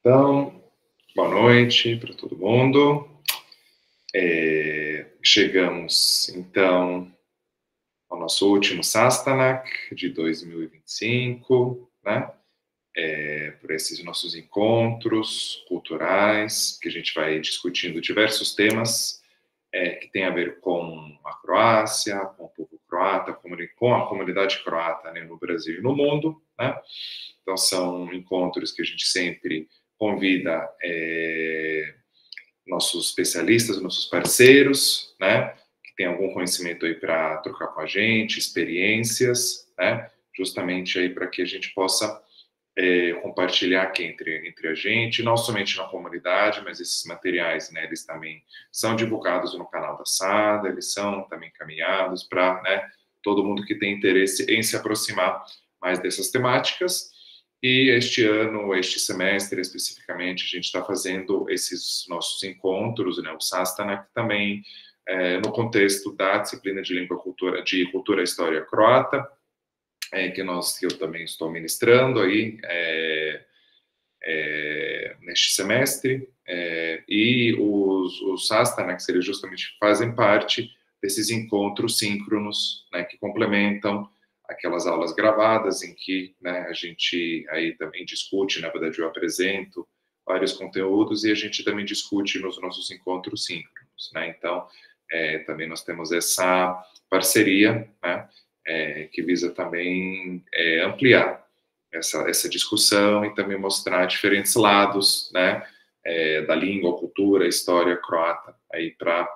Então, boa noite para todo mundo. Chegamos, então, ao nosso último Sastanak de 2025, né? Por esses nossos encontros culturais, que a gente vai discutindo diversos temas que tem a ver com a Croácia, com o povo croata, com a comunidade croata, né, no Brasil e no mundo, né? Então, são encontros que a gente sempre convida nossos especialistas, nossos parceiros, né, que tem algum conhecimento aí para trocar com a gente, experiências, né, justamente aí para que a gente possa compartilhar aqui entre a gente, não somente na comunidade, mas esses materiais, né, eles também são divulgados no canal da SADA, eles são também encaminhados para, né, todo mundo que tem interesse em se aproximar mais dessas temáticas. E este ano, este semestre especificamente, a gente está fazendo esses nossos encontros, né, o Sastanak, também no contexto da disciplina de língua de cultura e história croata, que eu também estou ministrando aí neste semestre, e os Sastanaks, eles justamente fazem parte desses encontros síncronos, né, que complementam aquelas aulas gravadas em que, né, a gente aí também discute, na verdade eu apresento vários conteúdos e a gente também discute nos nossos encontros síncronos, né, então também nós temos essa parceria, né, que visa também ampliar essa discussão e também mostrar diferentes lados, né, da língua, cultura, história croata aí para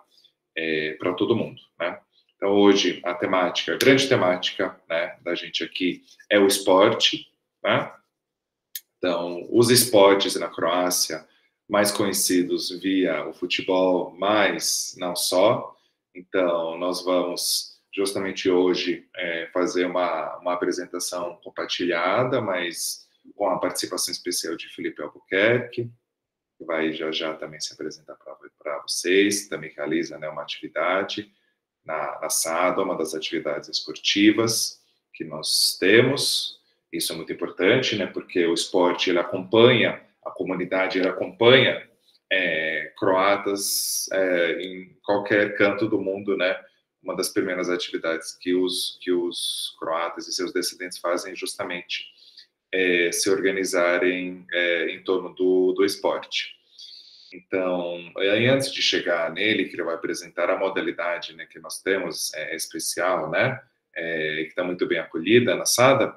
todo mundo, né. Então, hoje, a grande temática, né, da gente aqui é o esporte, né? Então, os esportes na Croácia, mais conhecidos via o futebol, mas não só. Então, nós vamos justamente hoje fazer uma apresentação compartilhada, mas com a participação especial de Felipe Albuquerque, que vai já também se apresentar para vocês, também realiza, né, uma atividade na SADA, uma das atividades esportivas que nós temos. Isso é muito importante, né, porque o esporte, ele acompanha, a comunidade, ele acompanha croatas em qualquer canto do mundo, né. Uma das primeiras atividades que os croatas e seus descendentes fazem é justamente se organizarem em torno do esporte. Então, aí, antes de chegar nele, que ele vai apresentar a modalidade, né, que nós temos especial, né, que está muito bem acolhida na SADA,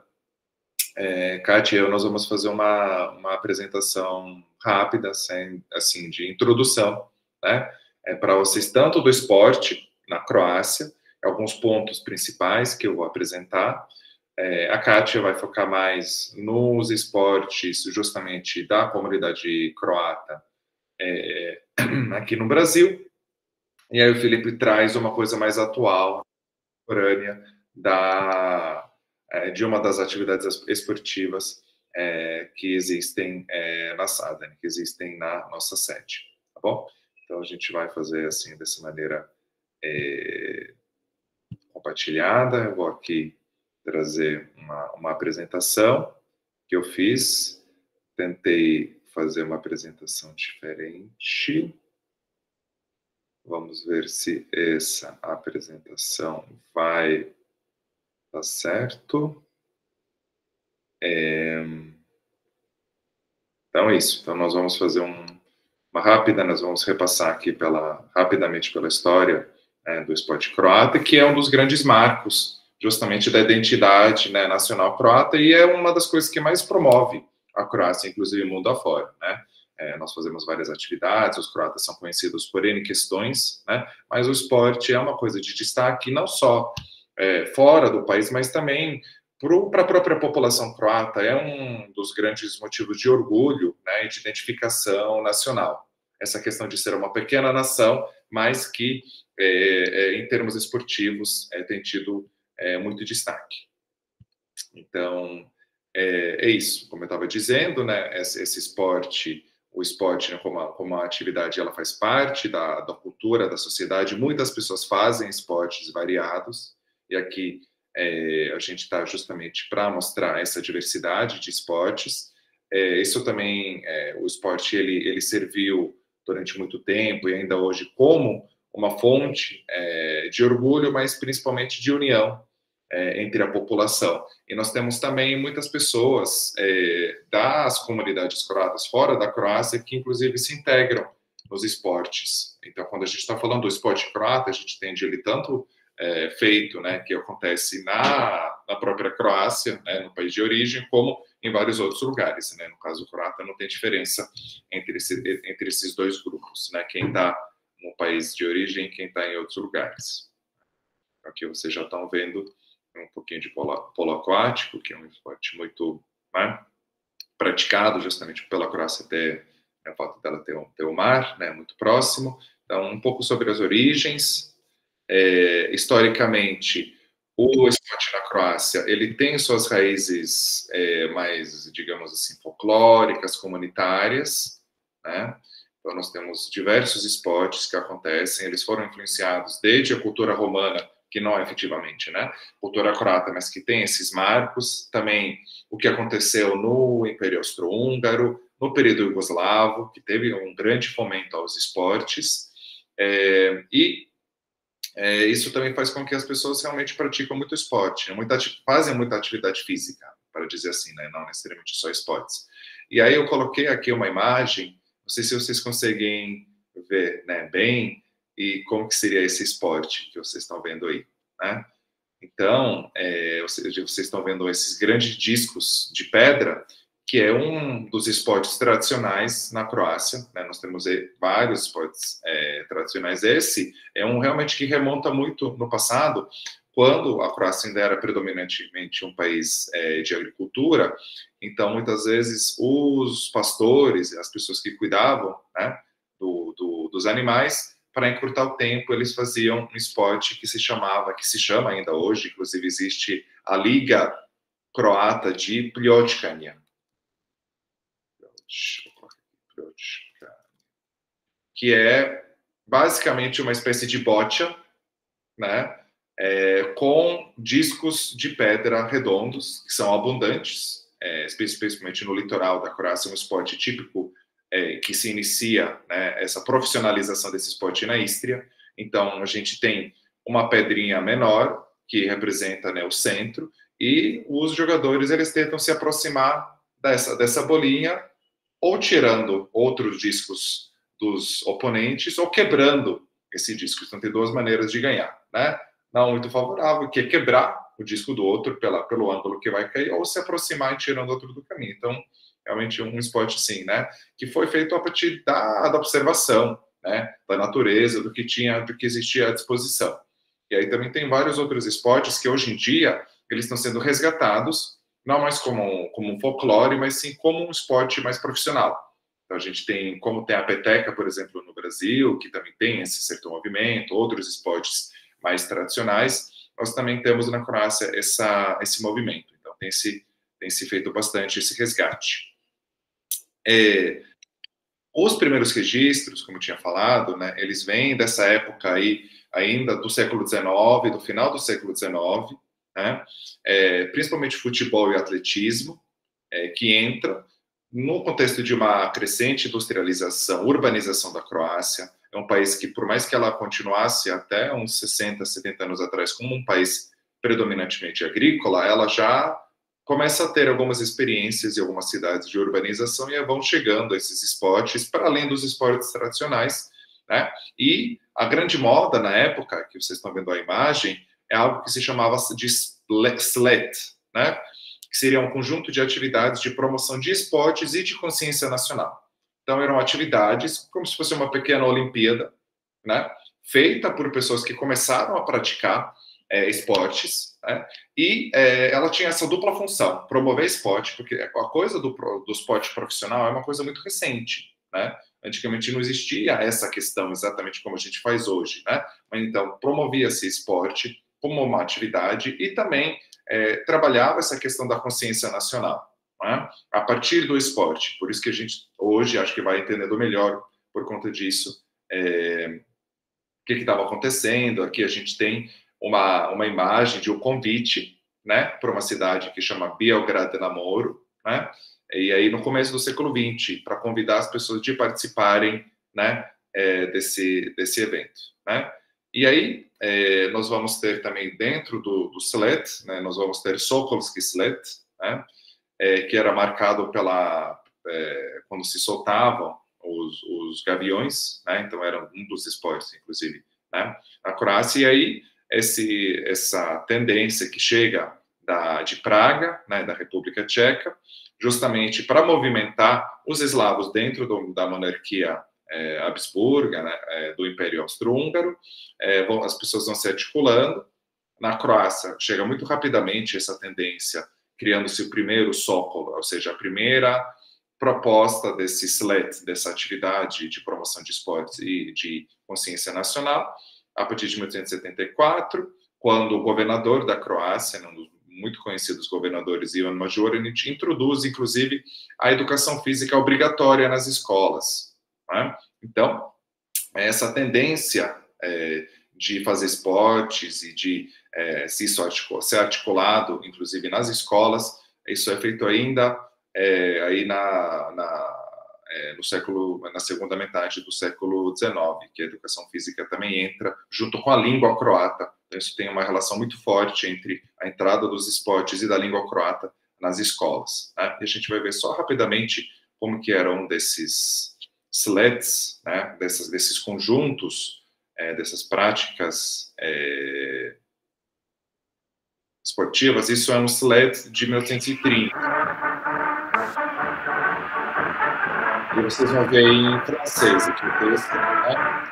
Kátia e eu, nós vamos fazer uma apresentação rápida, assim, de introdução, né, para vocês, tanto do esporte na Croácia, alguns pontos principais que eu vou apresentar. A Kátia vai focar mais nos esportes, justamente, da comunidade croata, aqui no Brasil, e aí o Felipe traz uma coisa mais atual, contemporânea, de uma das atividades esportivas que existem na SADA, né, que existem na nossa sede, tá bom? Então a gente vai fazer assim, dessa maneira compartilhada. Eu vou aqui trazer uma apresentação que eu fiz, tentei fazer uma apresentação diferente. Vamos ver se essa apresentação vai dar certo. Então é isso. Então nós vamos fazer uma rápida, nós vamos repassar aqui rapidamente pela história do esporte croata, que é um dos grandes marcos, justamente, da identidade, né, nacional croata, e é uma das coisas que mais promove a Croácia, inclusive mundo afora, né? Nós fazemos várias atividades, os croatas são conhecidos por N questões, né? Mas o esporte é uma coisa de destaque, não só fora do país, mas também para a própria população croata. É um dos grandes motivos de orgulho, né, e de identificação nacional. Essa questão de ser uma pequena nação, mas que, em termos esportivos, tem tido muito destaque. Então, é isso. Como eu estava dizendo, né, esse esporte, o esporte, né, como a atividade, ela faz parte da cultura, da sociedade. Muitas pessoas fazem esportes variados, e aqui a gente está justamente para mostrar essa diversidade de esportes. Isso também, o esporte, ele serviu durante muito tempo e ainda hoje como uma fonte de orgulho, mas principalmente de união entre a população. E nós temos também muitas pessoas das comunidades croatas fora da Croácia que, inclusive, se integram nos esportes. Então, quando a gente está falando do esporte croata, a gente entende ele tanto feito, né, que acontece na própria Croácia, né, no país de origem, como em vários outros lugares, né? No caso croata não tem diferença entre esses dois grupos, né? Quem está no país de origem e quem está em outros lugares. Aqui vocês já estão vendo um pouquinho de polo aquático, que é um esporte muito, né, praticado justamente pela Croácia ter o fato dela ter o mar, né, muito próximo. Então, um pouco sobre as origens. Historicamente, o esporte na Croácia, ele tem suas raízes mais, digamos assim, folclóricas, comunitárias, né? Então, nós temos diversos esportes que acontecem, eles foram influenciados desde a cultura romana, que não é efetivamente, né, cultura croata, mas que tem esses marcos, também o que aconteceu no Império Austro-Húngaro, no período iugoslavo, que teve um grande fomento aos esportes, isso também faz com que as pessoas realmente praticam muito esporte, fazem muita atividade física, para dizer assim, né? Não necessariamente só esportes. E aí eu coloquei aqui uma imagem, não sei se vocês conseguem ver, né, bem, e como que seria esse esporte que vocês estão vendo aí, né? Então, vocês estão vendo esses grandes discos de pedra, que é um dos esportes tradicionais na Croácia, né? Nós temos vários esportes tradicionais. Esse é um realmente que remonta muito no passado, quando a Croácia ainda era predominantemente um país de agricultura. Então, muitas vezes, os pastores, as pessoas que cuidavam, né, dos animais, para encurtar o tempo, eles faziam um esporte que se chama ainda hoje, inclusive existe a Liga Croata de Pljotkanje, que é basicamente uma espécie de bocha, né, com discos de pedra redondos, que são abundantes, especialmente no litoral da Croácia, um esporte típico que se inicia, né, essa profissionalização desse esporte na Istria. Então, a gente tem uma pedrinha menor, que representa, né, o centro, e os jogadores eles tentam se aproximar dessa bolinha, ou tirando outros discos dos oponentes, ou quebrando esse disco. Então, tem duas maneiras de ganhar, né? Não muito favorável, que é quebrar o disco do outro pelo ângulo que vai cair, ou se aproximar e tirando outro do caminho. Então, realmente um esporte, sim, né? Que foi feito a partir da observação, né? Da natureza, do que existia à disposição. E aí também tem vários outros esportes que hoje em dia eles estão sendo resgatados, não mais como um folclore, mas sim como um esporte mais profissional. Então, a gente tem, como tem a peteca, por exemplo, no Brasil, que também tem esse certo movimento, outros esportes mais tradicionais, nós também temos na Croácia esse movimento. Então, tem se feito bastante esse resgate. Os primeiros registros, como eu tinha falado, né, eles vêm dessa época aí, ainda do século XIX, do final do século XIX, né, principalmente futebol e atletismo, que entra no contexto de uma crescente industrialização, urbanização da Croácia. É um país que, por mais que ela continuasse até uns 60, 70 anos atrás como um país predominantemente agrícola, ela já começa a ter algumas experiências em algumas cidades de urbanização e vão chegando esses esportes para além dos esportes tradicionais, né? E a grande moda na época, que vocês estão vendo a imagem, é algo que se chamava de SLET, né? Que seria um conjunto de atividades de promoção de esportes e de consciência nacional. Então, eram atividades como se fosse uma pequena Olimpíada, né? Feita por pessoas que começaram a praticar esportes, né? E ela tinha essa dupla função, promover esporte, porque a coisa do esporte profissional é uma coisa muito recente, né? Antigamente não existia essa questão exatamente como a gente faz hoje, né? Mas então promovia-se esporte como uma atividade e também trabalhava essa questão da consciência nacional, né? A partir do esporte. Por isso que a gente hoje acho que vai entendendo melhor por conta disso o que estava acontecendo. Aqui a gente tem uma imagem de um convite, né, para uma cidade que chama Biograd na Moro, né, e aí no começo do século XX, para convidar as pessoas de participarem, né, desse evento, né? E aí nós vamos ter também dentro do slet, né, nós vamos ter Sokolski Slet, né, que era marcado pela quando se soltavam os gaviões, né, então era um dos esportes, inclusive, né, na Croácia. E aí essa tendência que chega de Praga, né, da República Tcheca, justamente para movimentar os eslavos dentro da monarquia Habsburga, né, do Império Austro-Húngaro, as pessoas vão se articulando. Na Croácia, chega muito rapidamente essa tendência, criando-se o primeiro Sokol, ou seja, a primeira proposta desse SLET, dessa atividade de promoção de esportes e de consciência nacional, a partir de 1874, quando o governador da Croácia, um dos muito conhecidos governadores, Ivan Majorinic, introduz, inclusive, a educação física obrigatória nas escolas, né? Então, essa tendência de fazer esportes e de ser articulado, inclusive nas escolas, isso é feito ainda aí na segunda metade do século XIX, que a educação física também entra junto com a língua croata. Então, isso tem uma relação muito forte entre a entrada dos esportes e da língua croata nas escolas, né? E a gente vai ver só rapidamente como que era um desses sleds, né, desses conjuntos, dessas práticas esportivas. Isso é um sled de 1830. E vocês vão ver aí em francês aqui o texto, né?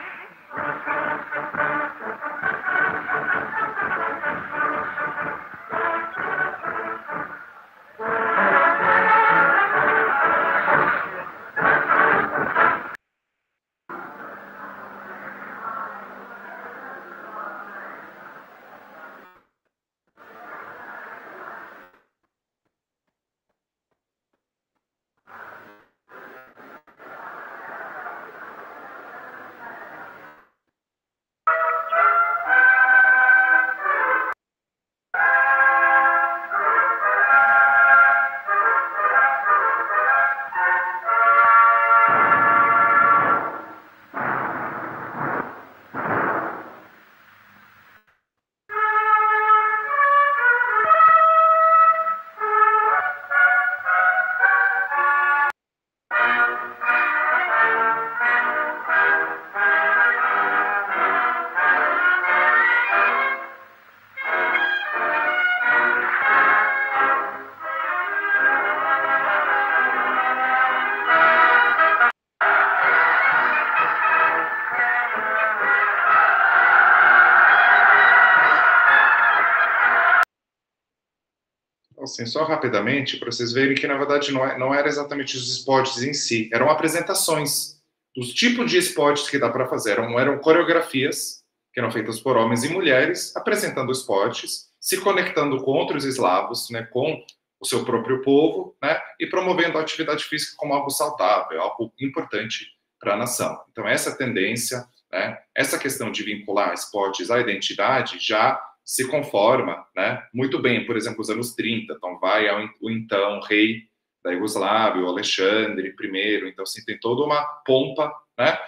Assim, só rapidamente, para vocês verem que, na verdade, não era exatamente os esportes em si, eram apresentações dos tipos de esportes que dá para fazer. Eram coreografias que eram feitas por homens e mulheres, apresentando esportes, se conectando com outros eslavos, né, com o seu próprio povo, né, e promovendo a atividade física como algo saudável, algo importante para a nação. Então, essa tendência, né, essa questão de vincular esportes à identidade já se conforma, né, muito bem, por exemplo, os anos 30, então vai o então rei da Iugoslávia, o Alexandre I, então assim, tem toda uma pompa, né,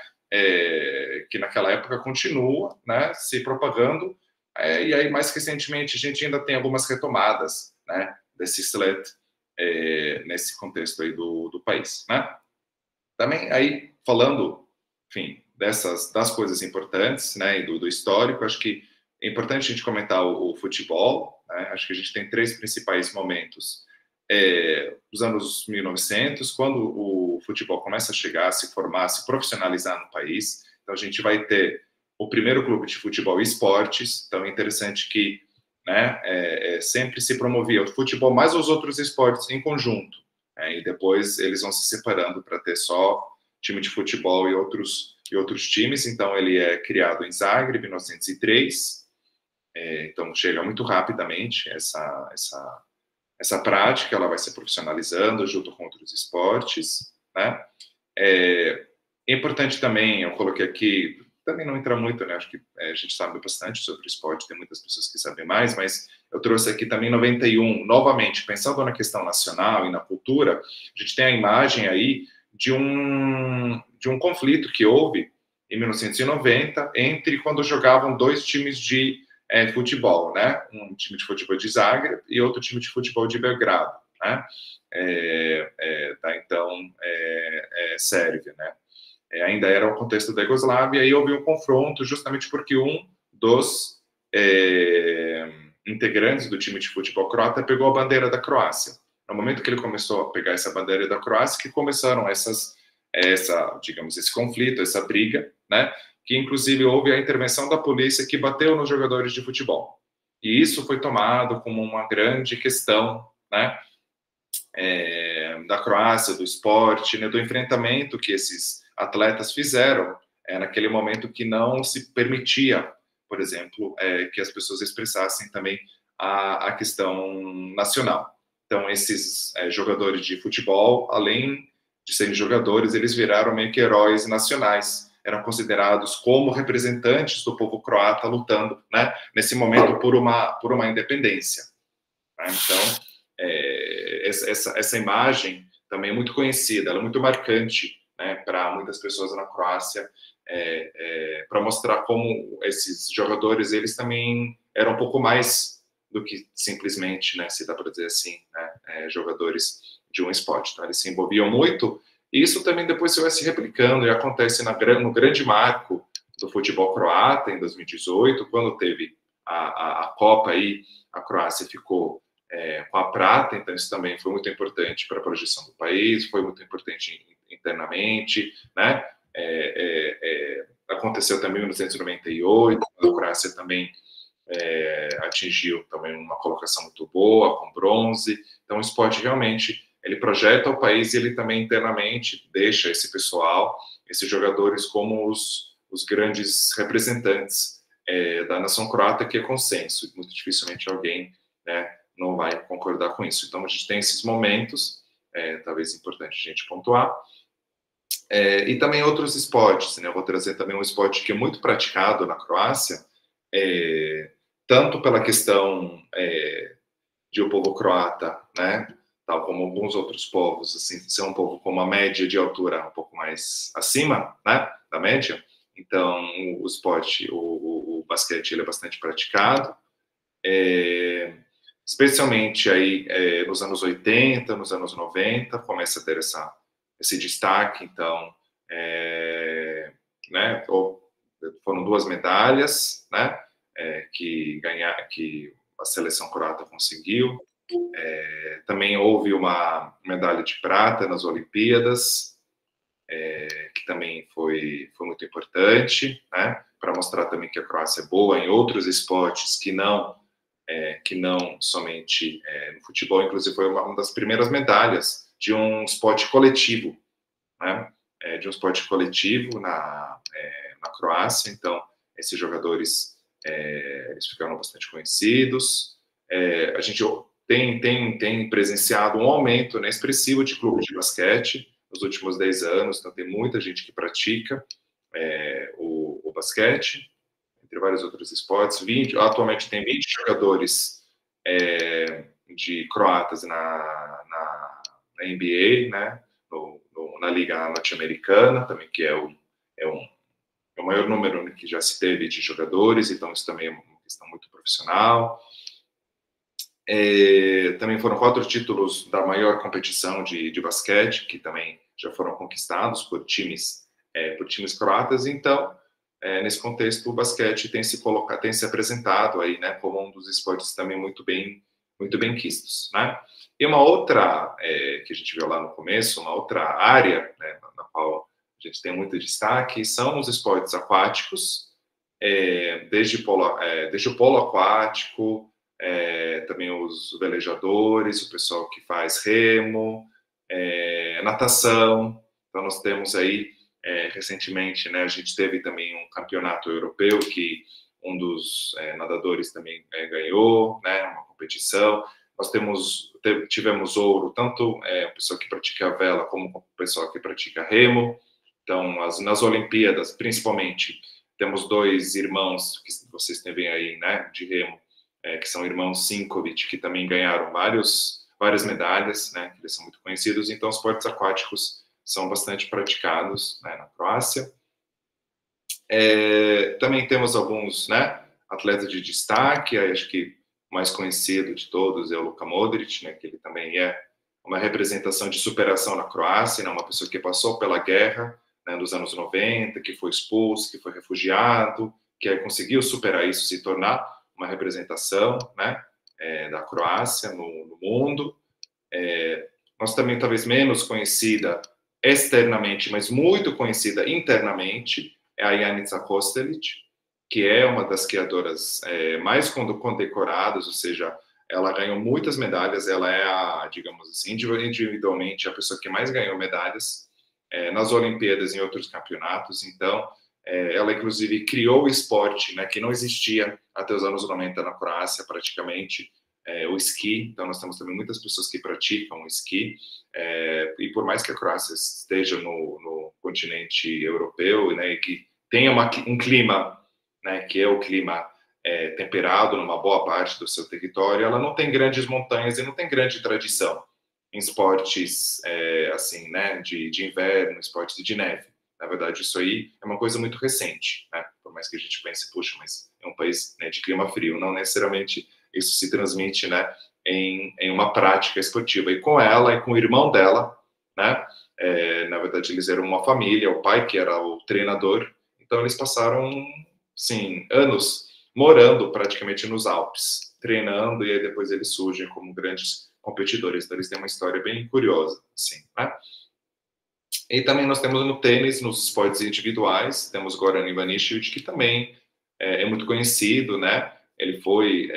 que naquela época continua, né, se propagando, e aí mais recentemente a gente ainda tem algumas retomadas, né, desse slet nesse contexto aí do país, né. Também aí falando, enfim, das coisas importantes, né, e do histórico, acho que é importante a gente comentar o futebol, né? Acho que a gente tem três principais momentos. Os anos 1900, quando o futebol começa a chegar, a se formar, a se profissionalizar no país. Então, a gente vai ter o primeiro clube de futebol e esportes. Então, é interessante que, né, sempre se promovia o futebol mais os outros esportes em conjunto. E depois eles vão se separando para ter só time de futebol e outros times. Então, ele é criado em Zagreb, em 1903. Então, chega muito rapidamente essa prática, ela vai se profissionalizando junto com outros esportes, né? É importante também, eu coloquei aqui, também não entra muito, né? Acho que a gente sabe bastante sobre esporte, tem muitas pessoas que sabem mais, mas eu trouxe aqui também 91, novamente, pensando na questão nacional e na cultura, a gente tem a imagem aí de um conflito que houve em 1990 entre quando jogavam dois times de futebol, né? Um time de futebol de Zagreb e outro time de futebol de Belgrado, né? Então, Sérvia, né? Ainda era o contexto da Iugoslávia, e houve um confronto justamente porque um dos integrantes do time de futebol croata pegou a bandeira da Croácia. No momento que ele começou a pegar essa bandeira da Croácia, que começaram digamos, esse conflito, essa briga, né? Que inclusive houve a intervenção da polícia que bateu nos jogadores de futebol. E isso foi tomado como uma grande questão, né? Da Croácia, do esporte, né, do enfrentamento que esses atletas fizeram naquele momento que não se permitia, por exemplo, que as pessoas expressassem também a questão nacional. Então, esses jogadores de futebol, além de serem jogadores, eles viraram meio que heróis nacionais, eram considerados como representantes do povo croata lutando, né, nesse momento por uma independência. Né? Então, essa imagem também é muito conhecida, ela é muito marcante, né, para muitas pessoas na Croácia, para mostrar como esses jogadores, eles também eram um pouco mais do que simplesmente, né, se dá para dizer assim, né, jogadores de um esporte. Então, eles se envolviam muito, e isso também depois vai se replicando, e acontece no grande marco do futebol croata, em 2018, quando teve a Copa, aí a Croácia ficou com a prata, então isso também foi muito importante para a projeção do país, foi muito importante internamente, né? Aconteceu também em 1998, a Croácia também atingiu também uma colocação muito boa, com bronze. Então o esporte realmente, ele projeta o país e ele também internamente deixa esse pessoal, esses jogadores como os grandes representantes da nação croata, que é consenso, muito dificilmente alguém, né, não vai concordar com isso. Então, a gente tem esses momentos, talvez importante a gente pontuar, e também outros esportes, né? Eu vou trazer também um esporte que é muito praticado na Croácia, tanto pela questão de o povo croata, né, tal como alguns outros povos, assim, ser um povo com uma média de altura um pouco mais acima, né, da média. Então, o esporte, o basquete, ele é bastante praticado, especialmente aí nos anos 80, nos anos 90, começa a ter esse destaque. Então, né, foram 2 medalhas, né, que a seleção croata conseguiu. Também houve uma medalha de prata nas Olimpíadas, que também foi muito importante, né, para mostrar também que a Croácia é boa em outros esportes que não somente no futebol. Inclusive foi uma das primeiras medalhas de um esporte coletivo, né, de um esporte coletivo na Croácia. Então esses jogadores eles ficaram bastante conhecidos. A gente tem presenciado um aumento, né, expressivo de clubes de basquete nos últimos 10 anos, então tem muita gente que pratica o basquete, entre vários outros esportes. Atualmente tem 20 jogadores de croatas na NBA, né, na Liga Norte-Americana, também, que é o maior número que já se teve de jogadores, então isso também é uma questão muito profissional. Também foram 4 títulos da maior competição de basquete, que também já foram conquistados por times croatas. Então, nesse contexto, o basquete tem se apresentado aí, né, como um dos esportes também muito bem quistos, né? E uma outra que a gente viu lá no começo, uma outra área, né, na qual a gente tem muito destaque, são os esportes aquáticos, desde o polo aquático, também os velejadores, o pessoal que faz remo, natação. Então nós temos aí recentemente, né, a gente teve também um campeonato europeu que um dos nadadores também ganhou, né, uma competição. Nós tivemos ouro, tanto o pessoal que pratica vela como o pessoal que pratica remo. Então, nas Olimpíadas, principalmente, Temos dois irmãos, que vocês têm aí, né, de remo, que são irmãos Sinkovic, que também ganharam várias medalhas, né, que eles são muito conhecidos. Então, os esportes aquáticos são bastante praticados, né, na Croácia. Também temos alguns, né, atletas de destaque. Acho que o mais conhecido de todos é o Luka Modric, né, que ele também é uma representação de superação na Croácia, né, uma pessoa que passou pela guerra, né, dos anos 90, que foi expulso, que foi refugiado, que conseguiu superar isso, se tornar uma representação, né, da Croácia no mundo. Nós também, talvez menos conhecida externamente, mas muito conhecida internamente, é a Janica Kostelic, que é uma das skiadoras mais condecoradas, ou seja, ela ganhou muitas medalhas, ela é digamos assim, individualmente, a pessoa que mais ganhou medalhas nas Olimpíadas e em outros campeonatos. Então, ela inclusive criou o esporte, né, que não existia até os anos 90 na Croácia, praticamente, o esqui. Então, nós temos também muitas pessoas que praticam o esqui, e por mais que a Croácia esteja no continente europeu, né, e que tenha um clima, né, que é o clima temperado numa boa parte do seu território, ela não tem grandes montanhas e não tem grande tradição em esportes assim, né, de inverno, esportes de neve. Na verdade, isso aí é uma coisa muito recente, né? Por mais que a gente pense, puxa, mas é um país, né, de clima frio, não necessariamente isso se transmite, né, em uma prática esportiva. E com ela e com o irmão dela, né, na verdade eles eram uma família, o pai que era o treinador, então eles passaram, sim, anos morando praticamente nos Alpes, treinando, e aí depois eles surgem como grandes competidores. Então eles têm uma história bem curiosa, assim, né? E também nós temos no tênis, nos esportes individuais, temos Goran Ivanišević, que também é muito conhecido, né? Ele foi,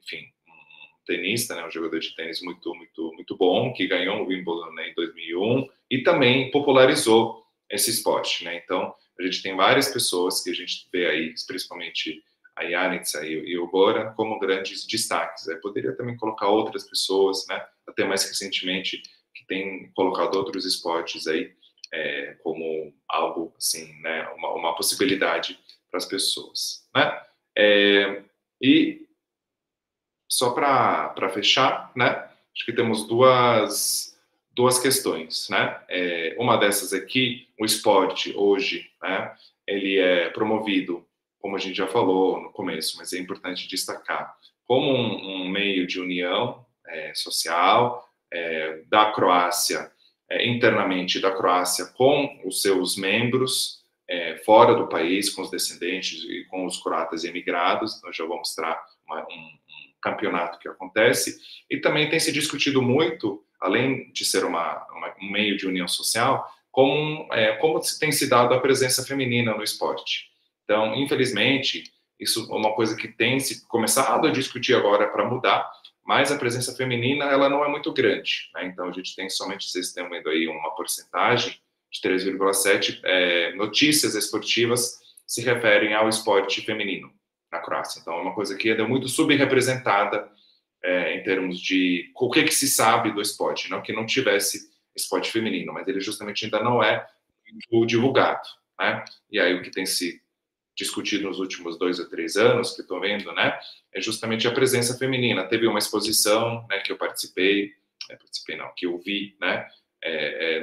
enfim, um tenista, né? Um jogador de tênis muito bom, que ganhou o Wimbledon, né, em 2001, e também popularizou esse esporte, né? Então, a gente tem várias pessoas que a gente vê aí, principalmente a Janica e o Goran, como grandes destaques. Eu poderia também colocar outras pessoas, né? Até mais recentemente, que tem colocado outros esportes aí como algo assim, né, uma possibilidade para as pessoas, né? E só para fechar, né? Acho que temos duas questões, né? Uma dessas aqui, o esporte hoje, né? Ele é promovido, como a gente já falou no começo, mas é importante destacar, como um meio de união social, da Croácia, internamente da Croácia com os seus membros, fora do país, com os descendentes e com os croatas emigrados. Nós já vou mostrar um campeonato que acontece. E também tem se discutido muito, além de ser um meio de união social, como tem se dado a presença feminina no esporte. Então, infelizmente, isso é uma coisa que tem se começado a discutir agora para mudar, mas a presença feminina ela não é muito grande, né? Então a gente tem somente, vocês estão vendo aí uma porcentagem de 3,7 notícias esportivas se referem ao esporte feminino na Croácia. Então é uma coisa que ainda é muito subrepresentada em termos de o que se sabe do esporte, não que não tivesse esporte feminino, mas ele justamente ainda não é divulgado, né? E aí o que tem se discutido nos últimos 2 a 3 anos, que estou vendo, né, é justamente a presença feminina. Teve uma exposição, né, que eu que eu vi, né,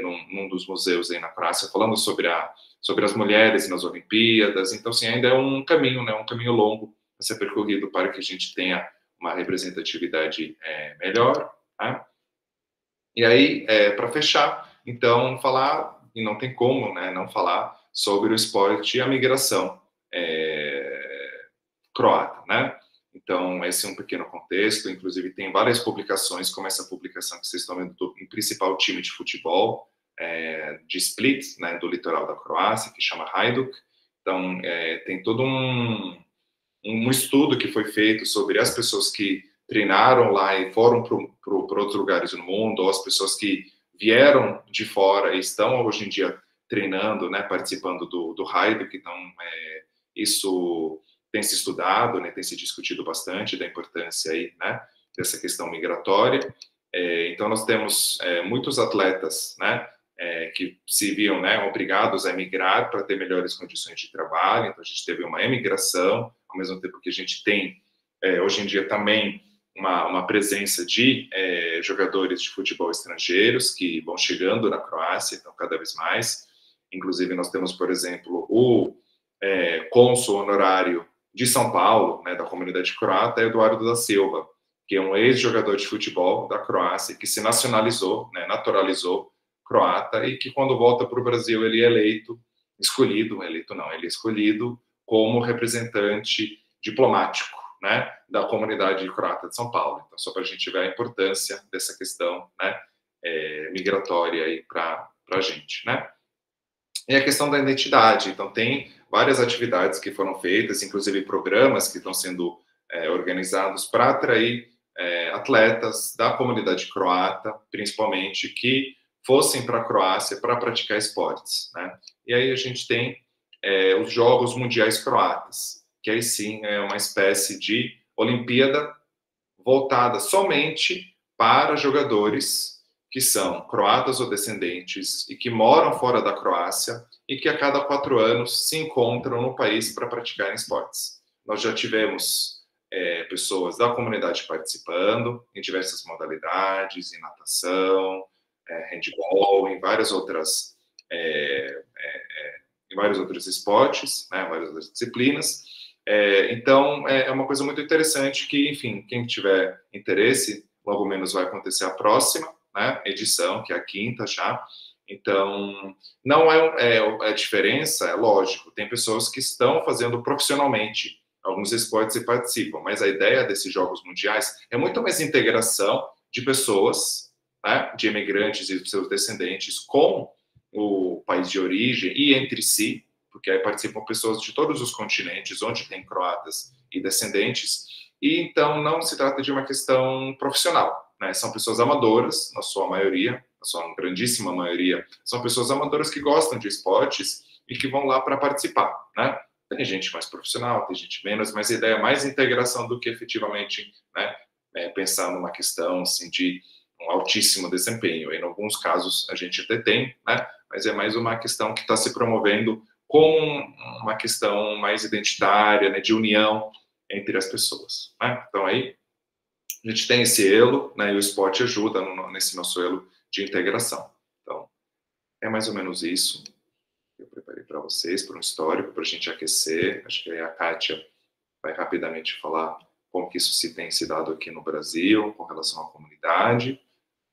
num dos museus aí na Croácia, falando sobre as mulheres nas Olimpíadas. Então, assim, ainda é um caminho, né, um caminho longo a ser percorrido para que a gente tenha uma representatividade melhor, né? E aí, para fechar, então, falar, e não tem como, né, não falar sobre o esporte e a migração croata, né? Então, esse é um pequeno contexto. Inclusive, tem várias publicações, como essa publicação que vocês estão vendo do principal time de futebol de Split, né, do litoral da Croácia, que chama Hajduk. Então, tem todo um estudo que foi feito sobre as pessoas que treinaram lá e foram para outros lugares no mundo, ou as pessoas que vieram de fora e estão hoje em dia treinando, né, participando do Hajduk. Então, isso tem se estudado, né, tem se discutido bastante da importância aí, né, dessa questão migratória. Então, nós temos muitos atletas, né, que se viam, né, obrigados a emigrar para ter melhores condições de trabalho. Então, a gente teve uma emigração, ao mesmo tempo que a gente tem, hoje em dia, também uma presença de jogadores de futebol estrangeiros que vão chegando na Croácia, então, cada vez mais. Inclusive, nós temos, por exemplo, o cônsul honorário de São Paulo, né, da comunidade croata, Eduardo da Silva, que é um ex-jogador de futebol da Croácia, que se nacionalizou, né, naturalizou croata, e que quando volta para o Brasil ele é escolhido como representante diplomático, né, da comunidade croata de São Paulo. Então, só para a gente ver a importância dessa questão, né, migratória aí para a gente, né. E a questão da identidade. Então, tem várias atividades que foram feitas, inclusive programas que estão sendo organizados para atrair atletas da comunidade croata, principalmente, que fossem para a Croácia para praticar esportes, né? E aí a gente tem os Jogos Mundiais Croatas, que aí sim é uma espécie de Olimpíada voltada somente para jogadores que são croatas ou descendentes e que moram fora da Croácia e que a cada 4 anos se encontram no país para praticar esportes. Nós já tivemos pessoas da comunidade participando em diversas modalidades, em natação, handball, em vários outros esportes, né, várias outras disciplinas. Então, é uma coisa muito interessante que, enfim, quem tiver interesse, logo menos vai acontecer a próxima, né, edição, que é a 5ª já. Então, não a diferença, é lógico, tem pessoas que estão fazendo profissionalmente alguns esportes e participam, mas a ideia desses Jogos Mundiais é muito mais integração de pessoas, né, de imigrantes e seus descendentes com o país de origem e entre si, porque aí participam pessoas de todos os continentes, onde tem croatas e descendentes, e então não se trata de uma questão profissional, né, são pessoas amadoras, na sua maioria, na sua grandíssima maioria, são pessoas amadoras que gostam de esportes e que vão lá para participar, né. Tem gente mais profissional, tem gente menos, mas a ideia é mais integração do que efetivamente, né, pensar numa questão assim, de um altíssimo desempenho. Em alguns casos a gente até tem, né, mas é mais uma questão que está se promovendo como uma questão mais identitária, né, de união entre as pessoas, né? Então aí a gente tem esse elo, né, e o esporte ajuda nesse nosso elo de integração. Então é mais ou menos isso. Eu preparei para vocês, para um histórico, para a gente aquecer. Acho que aí a Kátia vai rapidamente falar como que isso se tem se dado aqui no Brasil, com relação à comunidade.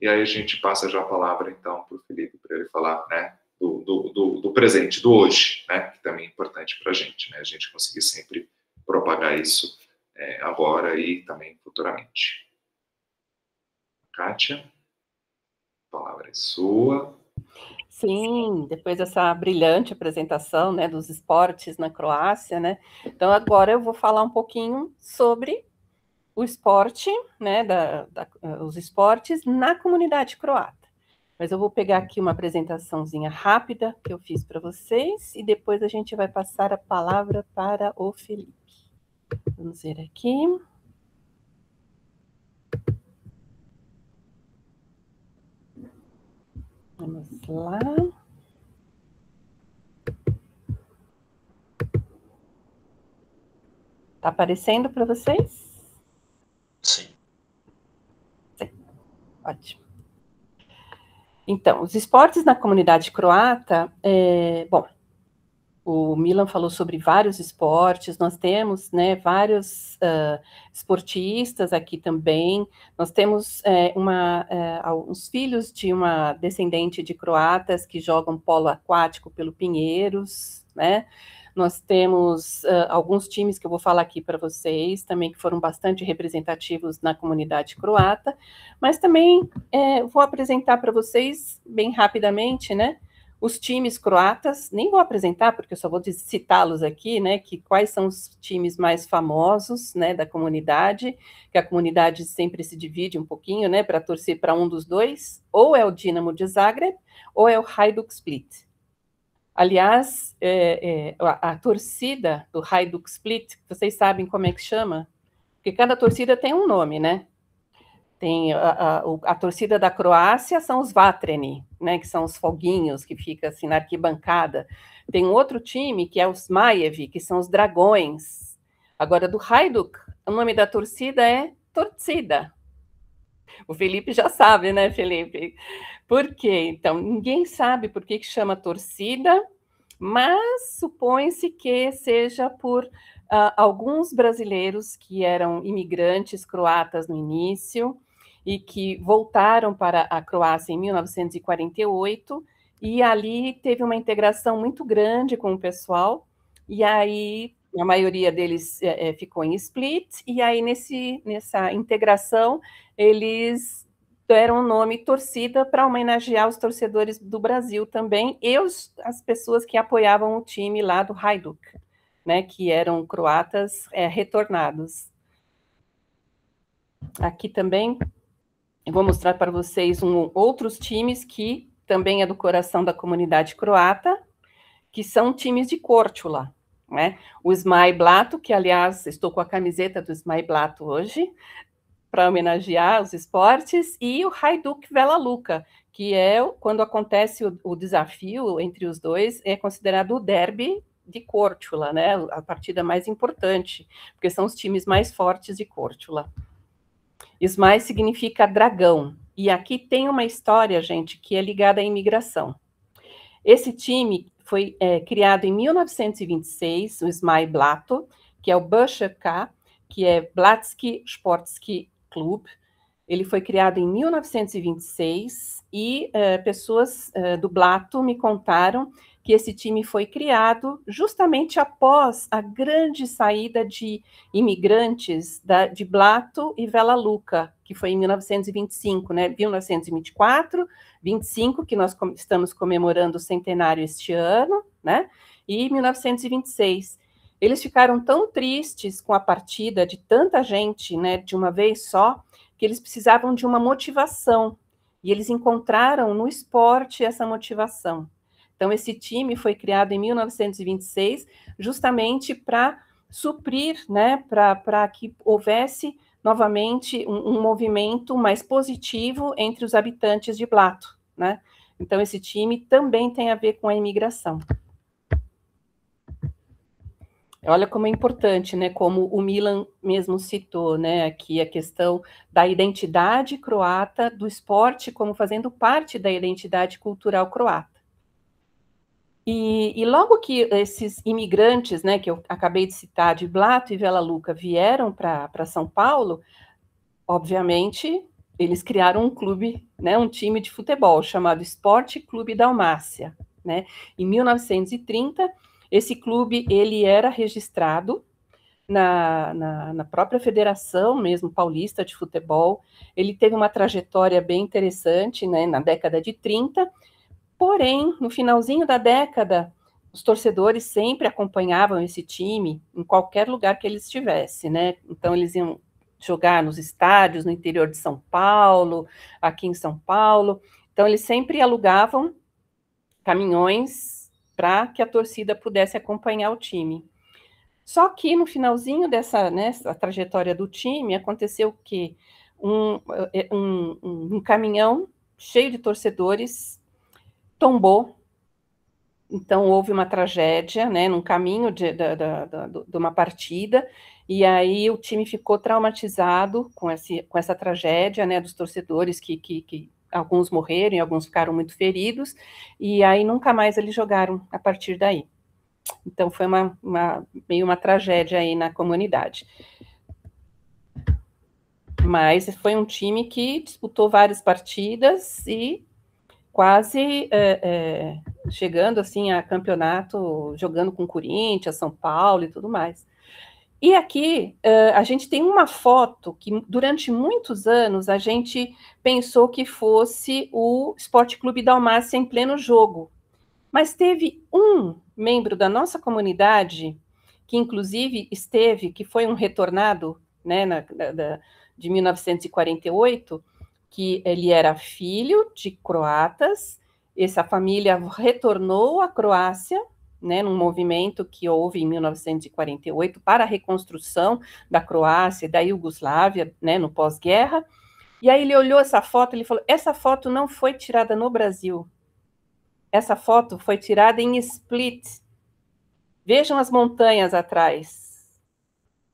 E aí a gente passa já a palavra, então, para o Felipe, para ele falar, né, do presente, do hoje, né, que também é importante para a gente, né, a gente conseguir sempre propagar isso agora e também futuramente. Kátia, a palavra é sua. Sim, depois dessa brilhante apresentação, né, dos esportes na Croácia, né, então agora eu vou falar um pouquinho sobre o esporte, né, os esportes na comunidade croata. Mas eu vou pegar aqui uma apresentaçãozinha rápida que eu fiz para vocês e depois a gente vai passar a palavra para o Felipe. Vamos ver aqui. Vamos lá. Está aparecendo para vocês? Sim. Sim. Ótimo. Então, os esportes na comunidade croata, bom, o Milan falou sobre vários esportes, nós temos, né, vários esportistas aqui também, nós temos uns filhos de uma descendente de croatas que jogam polo aquático pelo Pinheiros, né, nós temos alguns times que eu vou falar aqui para vocês, também que foram bastante representativos na comunidade croata, mas também vou apresentar para vocês, bem rapidamente, né, os times croatas, nem vou apresentar, porque eu só vou citá-los aqui, né, que quais são os times mais famosos, né, da comunidade, que a comunidade sempre se divide um pouquinho, né, para torcer para um dos dois, ou é o Dinamo de Zagreb, ou é o Hajduk Split. Aliás, a torcida do Hajduk Split, vocês sabem como é que chama? Porque cada torcida tem um nome, né? Tem a torcida da Croácia são os Vatreni, né, que são os foguinhos que ficam assim na arquibancada. Tem um outro time que é os Zmajevi, que são os dragões. Agora, do Hajduk, o nome da torcida é Torcida. O Felipe já sabe, né, Felipe? Por quê? Então, ninguém sabe por que chama torcida, mas supõe-se que seja por alguns brasileiros que eram imigrantes croatas no início e que voltaram para a Croácia em 1948, e ali teve uma integração muito grande com o pessoal, e aí a maioria deles ficou em Split, e aí nessa integração eles deram o nome torcida para homenagear os torcedores do Brasil também, e as pessoas que apoiavam o time lá do Hajduk, né, que eram croatas retornados. Aqui também eu vou mostrar para vocês outros times que também é do coração da comunidade croata, que são times de Korčula, né? O Zmaj Blato, que aliás estou com a camiseta do Zmaj Blato hoje, para homenagear os esportes, e o Hajduk Vela Luka, que é quando acontece o desafio entre os dois, é considerado o derby de Korčula, né? A partida mais importante, porque são os times mais fortes de Korčula. Zmaj significa dragão, e aqui tem uma história, gente, que é ligada à imigração. Esse time foi criado em 1926, o Zmaj Blato, que é o BŠK, que é Blatski Sportski Klub. Ele foi criado em 1926 e pessoas do Blato me contaram que esse time foi criado justamente após a grande saída de imigrantes de Blato e Vela Luka, que foi em 1925, né? 1924, 25, que nós estamos comemorando o centenário este ano, né? E 1926. Eles ficaram tão tristes com a partida de tanta gente, né, de uma vez só, que eles precisavam de uma motivação. E eles encontraram no esporte essa motivação. Então, esse time foi criado em 1926 justamente para suprir, né, para que houvesse novamente um movimento mais positivo entre os habitantes de Blato, né? Então, esse time também tem a ver com a imigração. Olha como é importante, né, como o Milan mesmo citou, né, aqui a questão da identidade croata, do esporte como fazendo parte da identidade cultural croata. E logo que esses imigrantes, né, que eu acabei de citar, de Blato e Vela Luka, vieram para São Paulo, obviamente, eles criaram um clube, né, um time de futebol chamado Esporte Clube Dalmácia, né? Em 1930, esse clube ele era registrado na própria federação mesmo paulista de futebol. Ele teve uma trajetória bem interessante, né, na década de 30. Porém, no finalzinho da década, os torcedores sempre acompanhavam esse time em qualquer lugar que ele estivesse, né? Então, eles iam jogar nos estádios no interior de São Paulo, aqui em São Paulo. Então, eles sempre alugavam caminhões para que a torcida pudesse acompanhar o time. Só que no finalzinho dessa, né, trajetória do time, aconteceu o quê? Um caminhão cheio de torcedores tombou, então houve uma tragédia, né, num caminho de uma partida, e aí o time ficou traumatizado com essa tragédia, né, dos torcedores que alguns morreram e alguns ficaram muito feridos, e aí nunca mais eles jogaram a partir daí. Então foi meio uma tragédia aí na comunidade. Mas foi um time que disputou várias partidas e quase chegando assim a campeonato, jogando com Corinthians, São Paulo e tudo mais. E aqui a gente tem uma foto que durante muitos anos a gente pensou que fosse o Esporte Clube Dalmácia em pleno jogo, mas teve um membro da nossa comunidade que inclusive que foi um retornado, né, de 1948, que ele era filho de croatas, essa família retornou à Croácia, né, num movimento que houve em 1948 para a reconstrução da Croácia e da Iugoslávia, né, no pós-guerra, E aí ele olhou essa foto, ele falou, essa foto não foi tirada no Brasil. Essa foto foi tirada em Split. Vejam as montanhas atrás.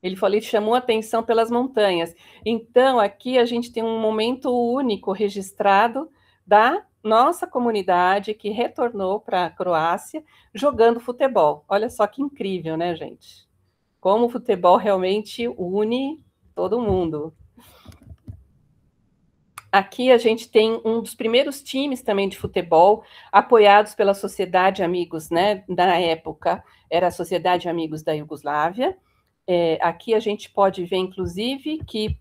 Ele falou, ele chamou atenção pelas montanhas. Então, aqui a gente tem um momento único registrado da nossa comunidade que retornou para a Croácia jogando futebol. Olha só que incrível, né, gente? Como o futebol realmente une todo mundo. Aqui a gente tem um dos primeiros times também de futebol apoiados pela Sociedade Amigos, né? Na época era a Sociedade Amigos da Iugoslávia. Aqui a gente pode ver, inclusive, que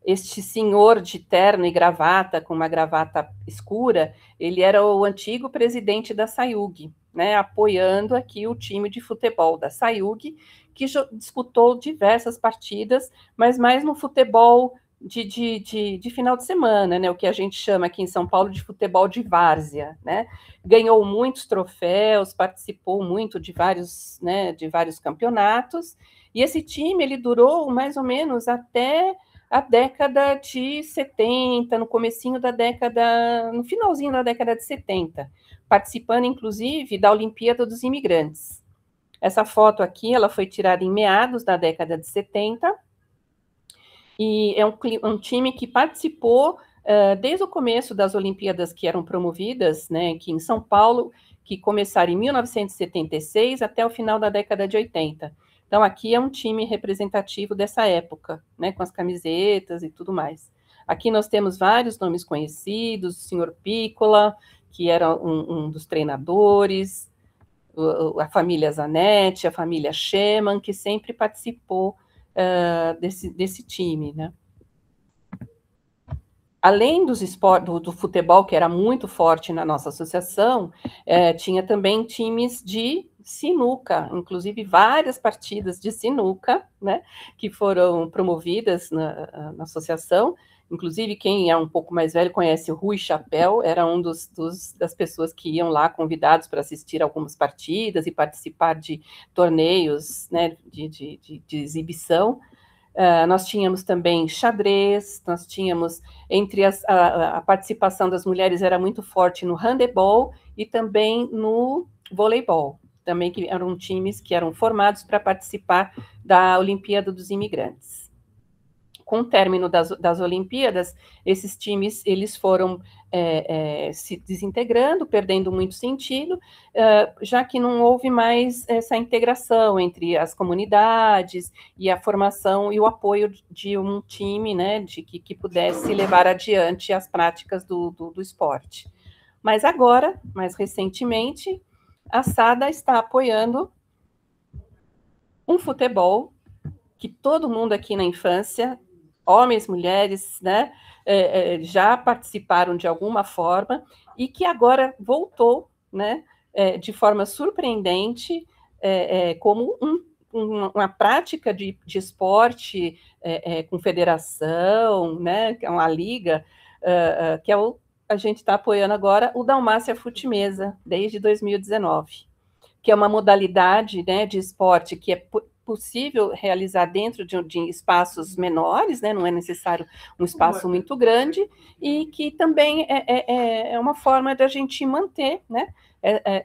este senhor de terno e gravata, com uma gravata escura, ele era o antigo presidente da SAIUG, né, apoiando aqui o time de futebol da SAIUG, que disputou diversas partidas, mas mais no futebol de final de semana, né, o que a gente chama aqui em São Paulo de futebol de várzea, né, ganhou muitos troféus, participou muito de vários campeonatos, e esse time, ele durou mais ou menos até a década de 70, no comecinho da década, no finalzinho da década de 70, participando, inclusive, da Olimpíada dos Imigrantes. Essa foto aqui, ela foi tirada em meados da década de 70, e é um time que participou desde o começo das Olimpíadas que eram promovidas, né, aqui em São Paulo, que começaram em 1976 até o final da década de 80. Então, aqui é um time representativo dessa época, né, com as camisetas e tudo mais. Aqui nós temos vários nomes conhecidos, o senhor Piccola, que era um dos treinadores, a família Zanetti, a família Schemann, que sempre participou desse time, né? Além dos do futebol, que era muito forte na nossa associação, tinha também times de sinuca, inclusive várias partidas de sinuca, né, que foram promovidas na associação. Inclusive, quem é um pouco mais velho conhece o Rui Chapéu, era um das pessoas que iam lá convidados para assistir algumas partidas e participar de torneios, né, de exibição. Nós tínhamos também xadrez, nós tínhamos, a participação das mulheres era muito forte no handebol e também no voleibol, também que eram times que eram formados para participar da Olimpíada dos Imigrantes. Com o término das Olimpíadas, esses times eles foram se desintegrando, perdendo muito sentido, já que não houve mais essa integração entre as comunidades e a formação e o apoio de um time, né, que pudesse levar adiante as práticas do esporte. Mas agora, mais recentemente, a SADA está apoiando um futebol que todo mundo aqui na infância, homens, mulheres, né, já participaram de alguma forma e que agora voltou, né, de forma surpreendente, como uma prática de esporte com federação, né, que é uma liga, que é a gente está apoiando agora o Dalmácia Fute-Mesa, desde 2019, que é uma modalidade, né, de esporte que é possível realizar dentro de espaços menores, né, não é necessário um espaço muito grande, e que também é uma forma de a gente manter, né,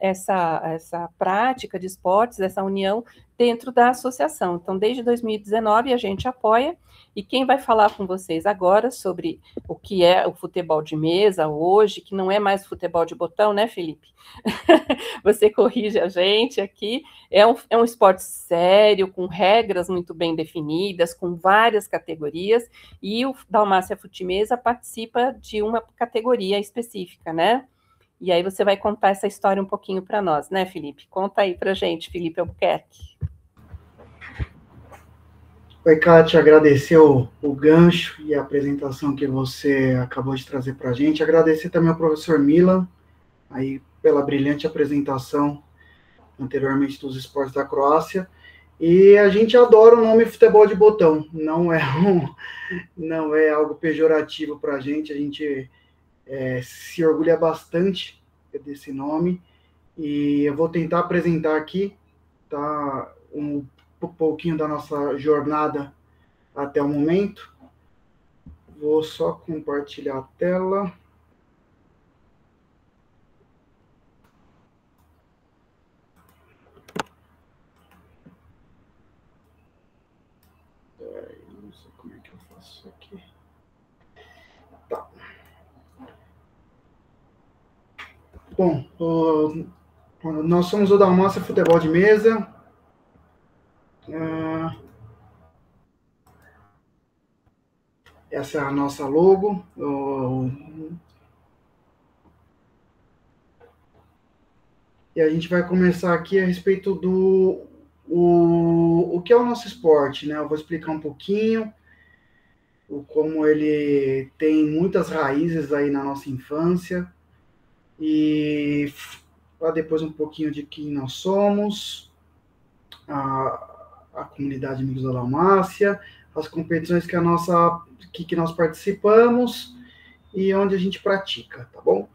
essa prática de esportes, essa união dentro da associação. Então, desde 2019, a gente apoia, e quem vai falar com vocês agora sobre o que é o futebol de mesa hoje, que não é mais futebol de botão, né, Felipe? Você corrige a gente aqui, é um esporte sério, com regras muito bem definidas, com várias categorias, e o Dalmácia Fute-Mesa participa de uma categoria específica, né? E aí você vai contar essa história um pouquinho para nós, né, Felipe? Conta aí para a gente, Felipe Albuquerque. Oi, Kátia, agradecer o gancho e a apresentação que você acabou de trazer para a gente. Agradecer também ao professor Milan, aí, pela brilhante apresentação anteriormente dos esportes da Croácia. E a gente adora o nome futebol de botão, não é algo pejorativo para a gente se orgulha bastante desse nome. E eu vou tentar apresentar aqui, tá, um pouquinho da nossa jornada até o momento. Vou só compartilhar a tela. Não sei como é que eu faço isso aqui. Tá. Bom, nós somos o Dalmácia Futebol de Mesa. Essa é a nossa logo. E a gente vai começar aqui a respeito do o que é o nosso esporte, né? Eu vou explicar um pouquinho como ele tem muitas raízes aí na nossa infância e para depois um pouquinho de quem nós somos, a comunidade Amigos da Dalmácia, as competições que nós participamos e onde a gente pratica, tá bom?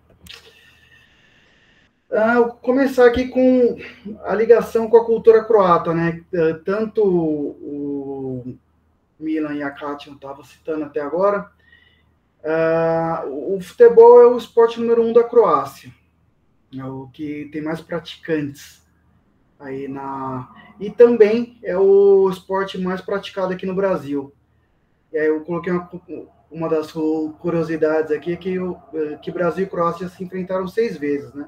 Eu vou começar aqui com a ligação com a cultura croata, né? Tanto o Milan e a Kátia estavam citando até agora. O futebol é o esporte número 1 da Croácia, é o que tem mais praticantes aí e também é o esporte mais praticado aqui no Brasil. E aí eu coloquei uma das curiosidades aqui, que Brasil e Croácia se enfrentaram 6 vezes, né?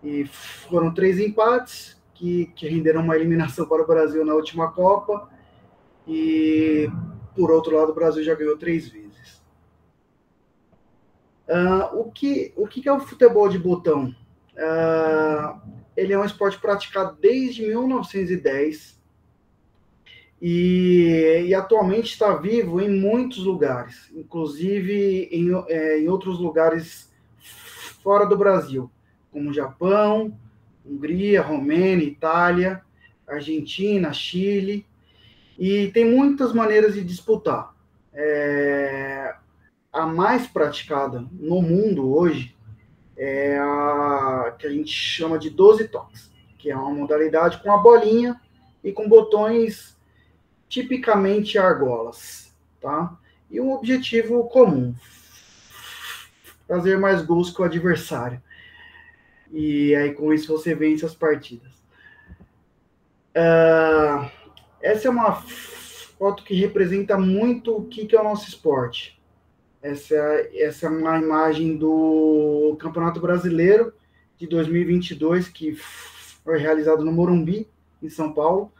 E foram 3 empates que renderam uma eliminação para o Brasil na última Copa. E, por outro lado, o Brasil já ganhou 3 vezes. O que é o futebol de botão? Ele é um esporte praticado desde 1910 e atualmente está vivo em muitos lugares, inclusive em outros lugares fora do Brasil, como Japão, Hungria, Romênia, Itália, Argentina, Chile, e tem muitas maneiras de disputar. A mais praticada no mundo hoje é a que a gente chama de 12 toques, que é uma modalidade com a bolinha e com botões tipicamente argolas, tá? E um objetivo comum, fazer mais gols que o adversário. E aí com isso você vence as partidas. Essa é uma foto que representa muito o que é o nosso esporte. Essa é uma imagem do Campeonato Brasileiro de 2022, que foi realizado no Morumbi, em São Paulo,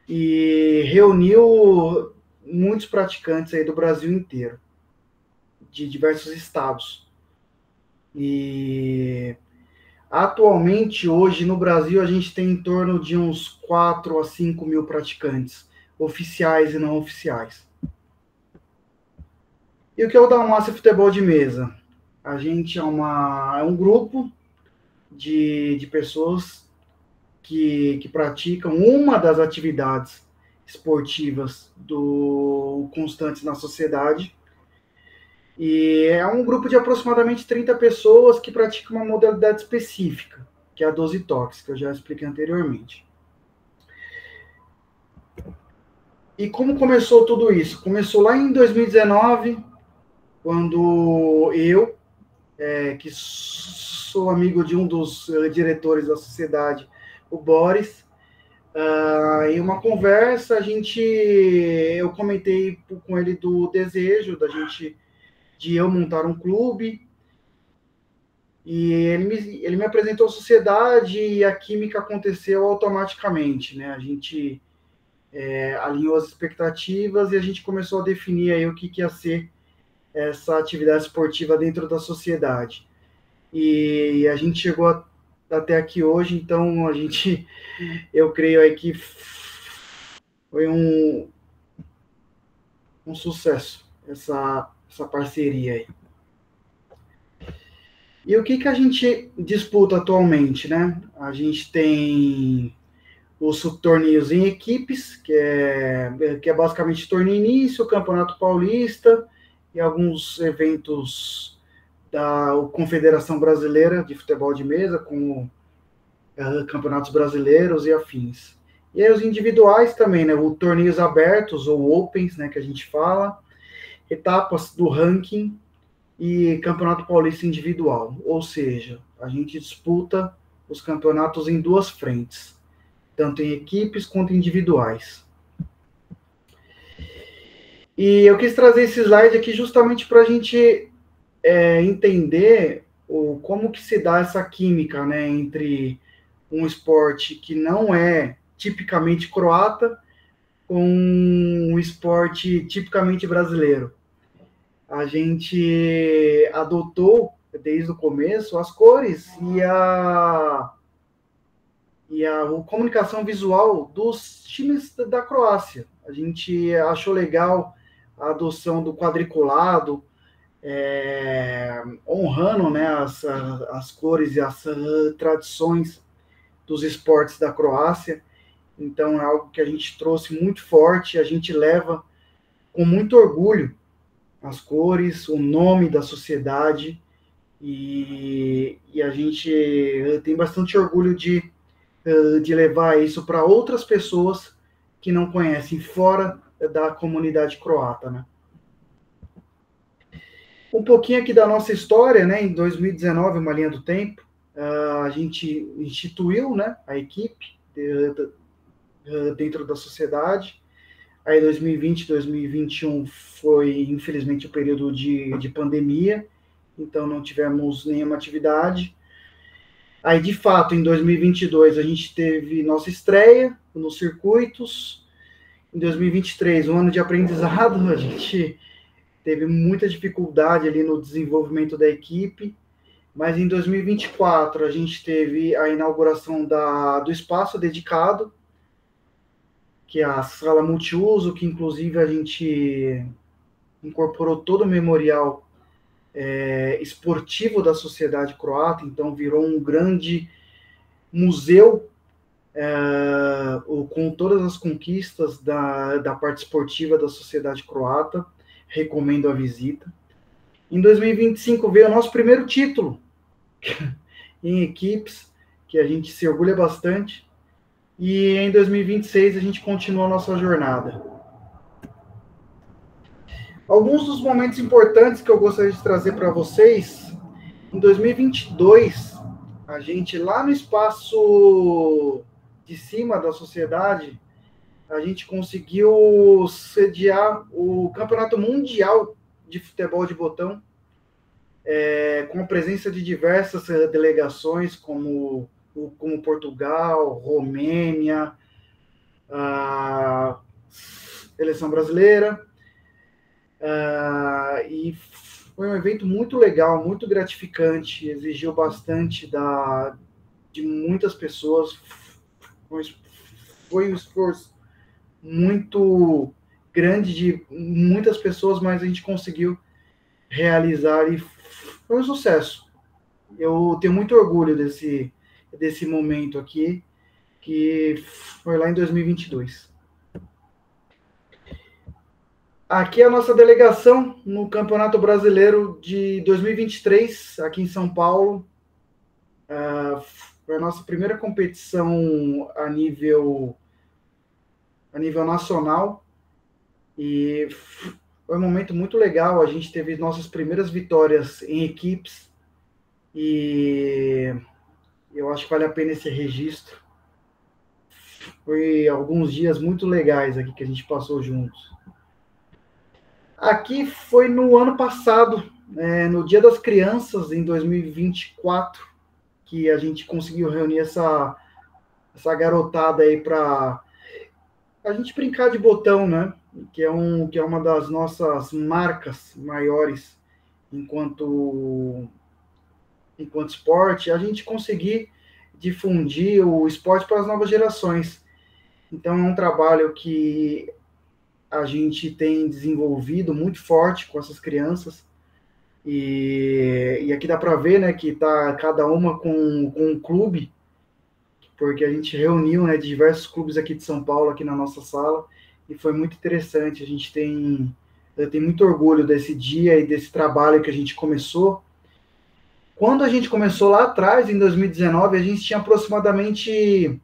e reuniu muitos praticantes aí do Brasil inteiro, de diversos estados. E atualmente, hoje, no Brasil, a gente tem em torno de uns 4 a 5 mil praticantes, oficiais e não oficiais. E o que é o Dalmácia Futebol de Mesa? A gente é um grupo de pessoas que praticam uma das atividades esportivas constantes na sociedade. E é um grupo de aproximadamente 30 pessoas que praticam uma modalidade específica, que é a 12 toques, que eu já expliquei anteriormente. E como começou tudo isso? Começou lá em 2019, quando eu, que sou amigo de um dos diretores da sociedade, o Boris, em uma conversa, eu comentei com ele do desejo de eu montar um clube, e ele me apresentou a sociedade e a química aconteceu automaticamente, né? A gente alinhou as expectativas e a gente começou a definir aí o que ia ser essa atividade esportiva dentro da sociedade. E a gente chegou até aqui hoje, então eu creio aí que foi um sucesso essa parceria aí. E o que a gente disputa atualmente, né? A gente tem os torneios em equipes, que é basicamente torneio início, o Campeonato Paulista e alguns eventos da Confederação Brasileira de Futebol de Mesa, como campeonatos brasileiros e afins. E aí os individuais também, né? O torneios abertos, ou opens, né, que a gente fala, etapas do ranking e campeonato paulista individual. Ou seja, a gente disputa os campeonatos em duas frentes, tanto em equipes quanto individuais. E eu quis trazer esse slide aqui justamente para a gente entender como que se dá essa química, né, entre um esporte que não é tipicamente croata com um esporte tipicamente brasileiro. A gente adotou, desde o começo, as cores e a comunicação visual dos times da Croácia. A gente achou legal a adoção do quadriculado, honrando, né, as cores e as tradições dos esportes da Croácia. Então é algo que a gente trouxe muito forte, a gente leva com muito orgulho as cores, o nome da sociedade, e a gente tem bastante orgulho de levar isso para outras pessoas que não conhecem, fora da comunidade croata, né? Um pouquinho aqui da nossa história, né? Em 2019, uma linha do tempo, a gente instituiu, né, a equipe dentro da sociedade. Aí 2020, 2021 foi, infelizmente, o período de pandemia, então não tivemos nenhuma atividade. Aí, de fato, em 2022, a gente teve nossa estreia nos circuitos. Em 2023, um ano de aprendizado, a gente teve muita dificuldade ali no desenvolvimento da equipe, mas em 2024 a gente teve a inauguração do espaço dedicado, que é a sala multiuso, que inclusive a gente incorporou todo o memorial esportivo da sociedade croata, então virou um grande museu com todas as conquistas da parte esportiva da sociedade croata. Recomendo a visita. Em 2025 veio o nosso primeiro título em equipes, que a gente se orgulha bastante. E em 2026 a gente continua a nossa jornada. Alguns dos momentos importantes que eu gostaria de trazer para vocês. Em 2022, a gente lá no espaço de cima da sociedade, a gente conseguiu sediar o Campeonato Mundial de Futebol de Botão, com a presença de diversas delegações, como Portugal, Romênia, a seleção brasileira, e foi um evento muito legal, muito gratificante, exigiu bastante de muitas pessoas, foi um esforço muito grande de muitas pessoas, mas a gente conseguiu realizar e foi um sucesso. Eu tenho muito orgulho desse momento aqui, que foi lá em 2022. Aqui é a nossa delegação no Campeonato Brasileiro de 2023, aqui em São Paulo. Foi a nossa primeira competição a nível nacional, e foi um momento muito legal. A gente teve nossas primeiras vitórias em equipes, e eu acho que vale a pena esse registro. Foi alguns dias muito legais aqui que a gente passou juntos. Aqui foi no ano passado, no Dia das Crianças, em 2024, que a gente conseguiu reunir essa garotada aí para a gente brincar de botão, né? Que é uma das nossas marcas maiores enquanto esporte, a gente conseguir difundir o esporte para as novas gerações. Então é um trabalho que a gente tem desenvolvido muito forte com essas crianças, e aqui dá para ver, né, que tá cada uma com um clube, porque a gente reuniu, né, diversos clubes aqui de São Paulo, aqui na nossa sala, e foi muito interessante. Eu tenho muito orgulho desse dia e desse trabalho que a gente começou. Quando a gente começou lá atrás, em 2019, a gente tinha aproximadamente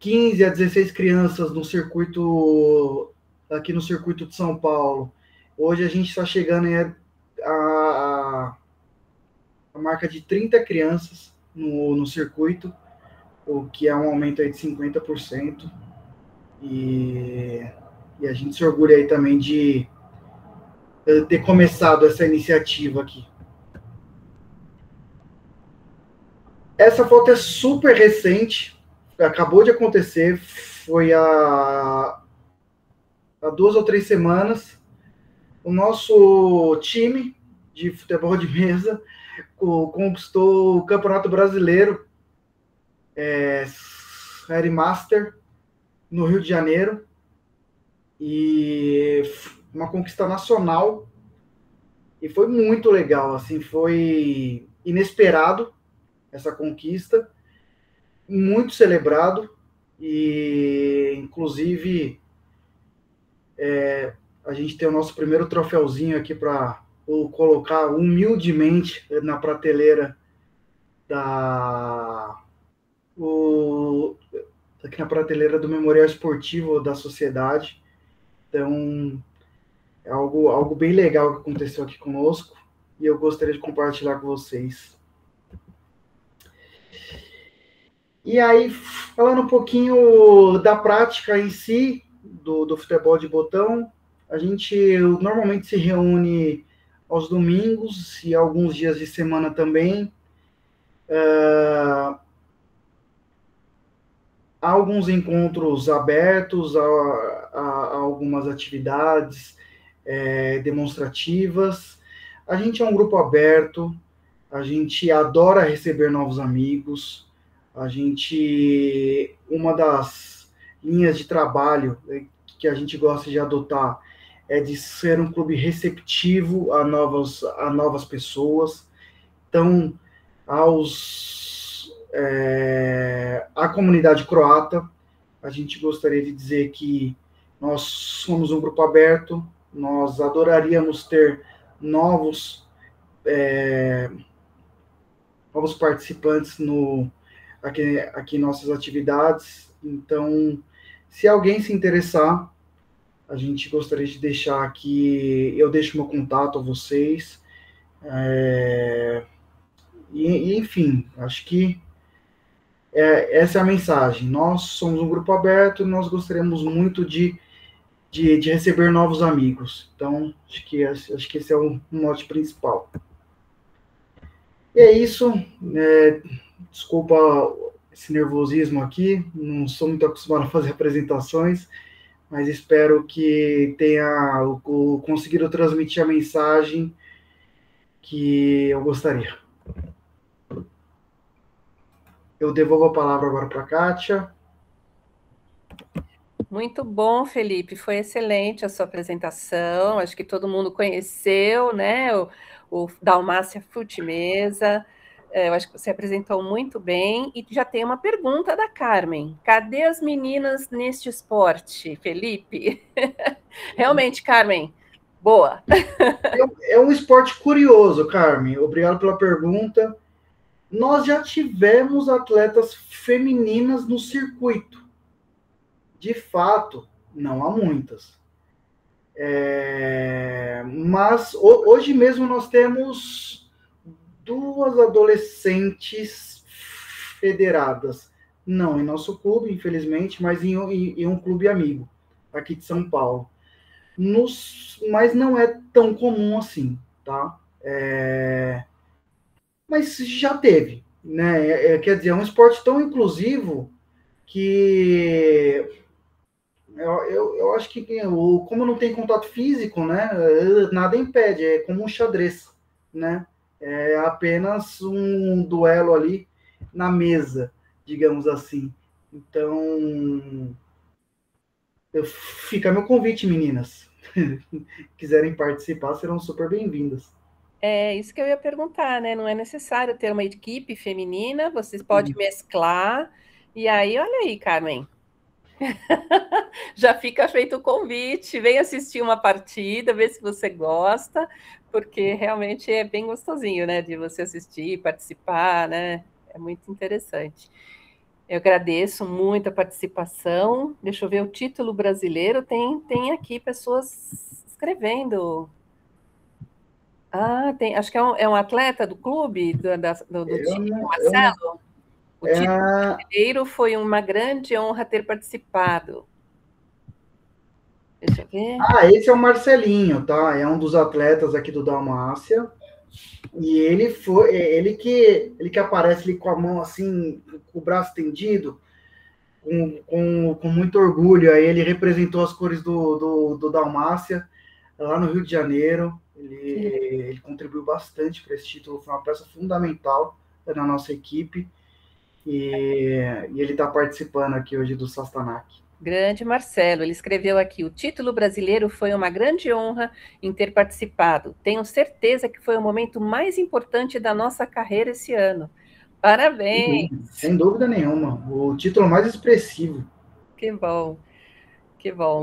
15 a 16 crianças no circuito, aqui no circuito de São Paulo. Hoje a gente está chegando a marca de 30 crianças no circuito, o que é um aumento aí de 50%. E a gente se orgulha aí também de ter começado essa iniciativa aqui. Essa foto é super recente, acabou de acontecer, foi há 2 ou 3 semanas. O nosso time de futebol de mesa conquistou o Campeonato Brasileiro Série Master no Rio de Janeiro, e uma conquista nacional, e foi muito legal, assim, foi inesperado essa conquista, muito celebrado, e inclusive a gente tem o nosso primeiro troféuzinho aqui para colocar humildemente na prateleira aqui na prateleira do Memorial Esportivo da Sociedade. Então, é algo bem legal que aconteceu aqui conosco, e eu gostaria de compartilhar com vocês. E aí, falando um pouquinho da prática em si, do futebol de botão, a gente normalmente se reúne aos domingos e alguns dias de semana também. Há alguns encontros abertos, há algumas atividades demonstrativas. A gente é um grupo aberto, a gente adora receber novos amigos, uma das linhas de trabalho que a gente gosta de adotar é de ser um clube receptivo a novas pessoas. Então, a comunidade croata, a gente gostaria de dizer que nós somos um grupo aberto, nós adoraríamos ter novos participantes aqui em nossas atividades. Então, se alguém se interessar, a gente gostaria de deixar aqui, eu deixo meu contato a vocês. Enfim, acho que essa é a mensagem. Nós somos um grupo aberto e nós gostaríamos muito de receber novos amigos. Então, acho que esse é o mote principal. E é isso. Desculpa esse nervosismo aqui, não sou muito acostumado a fazer apresentações, mas espero que tenha conseguido transmitir a mensagem que eu gostaria. Eu devolvo a palavra agora para a Kátia. Muito bom, Felipe, foi excelente a sua apresentação, acho que todo mundo conheceu, né, o Dalmácia Fute-Mesa. Eu acho que você apresentou muito bem, e já tem uma pergunta da Carmen: cadê as meninas neste esporte, Felipe? Realmente, Carmen, boa. É um esporte curioso, Carmen, obrigado pela pergunta. Nós já tivemos atletas femininas no circuito. De fato, não há muitas. Mas hoje mesmo nós temos 2 adolescentes federadas. Não em nosso clube, infelizmente, mas em um clube amigo, aqui de São Paulo. Mas não é tão comum assim, tá? Mas já teve, né? Quer dizer, é um esporte tão inclusivo que eu acho que como não tem contato físico, né? Nada impede, é como um xadrez, né? É apenas um duelo ali na mesa, digamos assim. Então, fica meu convite, meninas. Quiserem participar, serão super bem-vindas. É isso que eu ia perguntar, né? Não é necessário ter uma equipe feminina, vocês podem mesclar. E aí, olha aí, Carmen. Já fica feito o convite, vem assistir uma partida, ver se você gosta, porque realmente é bem gostosinho, né? De você assistir, participar, né? É muito interessante. Eu agradeço muito a participação. Deixa eu ver o título brasileiro. Tem aqui pessoas escrevendo. Ah, tem. Acho que é um atleta do clube, do time, o Marcelo. O título brasileiro foi uma grande honra ter participado. Deixa eu ver. Esse é o Marcelinho, tá? É um dos atletas aqui do Dalmácia. E ele que aparece ali com a mão assim, com o braço estendido, com muito orgulho. Aí ele representou as cores do Dalmácia lá no Rio de Janeiro. Ele contribuiu bastante para esse título, foi uma peça fundamental na nossa equipe. E ele está participando aqui hoje do Sastanac. Grande Marcelo, ele escreveu aqui: o título brasileiro foi uma grande honra em ter participado. Tenho certeza que foi o momento mais importante da nossa carreira esse ano. Parabéns! Sem dúvida nenhuma, o título mais expressivo. Que bom,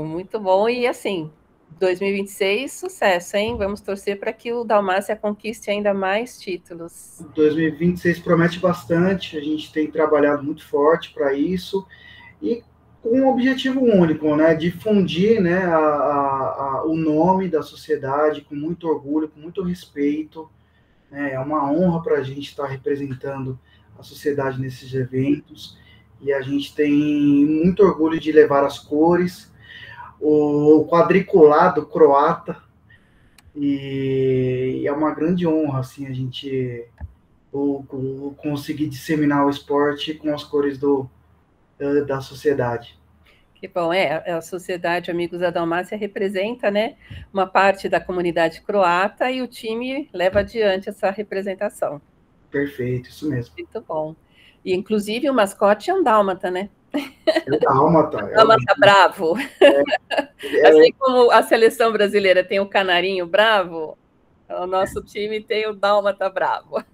muito bom. E assim, 2026, sucesso, hein? Vamos torcer para que o Dalmácia conquiste ainda mais títulos. 2026 promete bastante, a gente tem trabalhado muito forte para isso, e com um objetivo único, né? Difundir, né, o nome da sociedade com muito orgulho, com muito respeito. Né? É uma honra para a gente estar representando a sociedade nesses eventos, e a gente tem muito orgulho de levar as cores, o quadriculado croata, e é uma grande honra assim, a gente conseguir disseminar o esporte com as cores da sociedade. Que bom, a Sociedade Amigos da Dalmácia representa, né, uma parte da comunidade croata e o time leva adiante essa representação. Perfeito, isso mesmo. Muito bom. E, inclusive, o mascote é um dálmata, né? É o dálmata. Dálmata bravo. Assim como a seleção brasileira tem o canarinho bravo, o nosso time tem o dálmata bravo.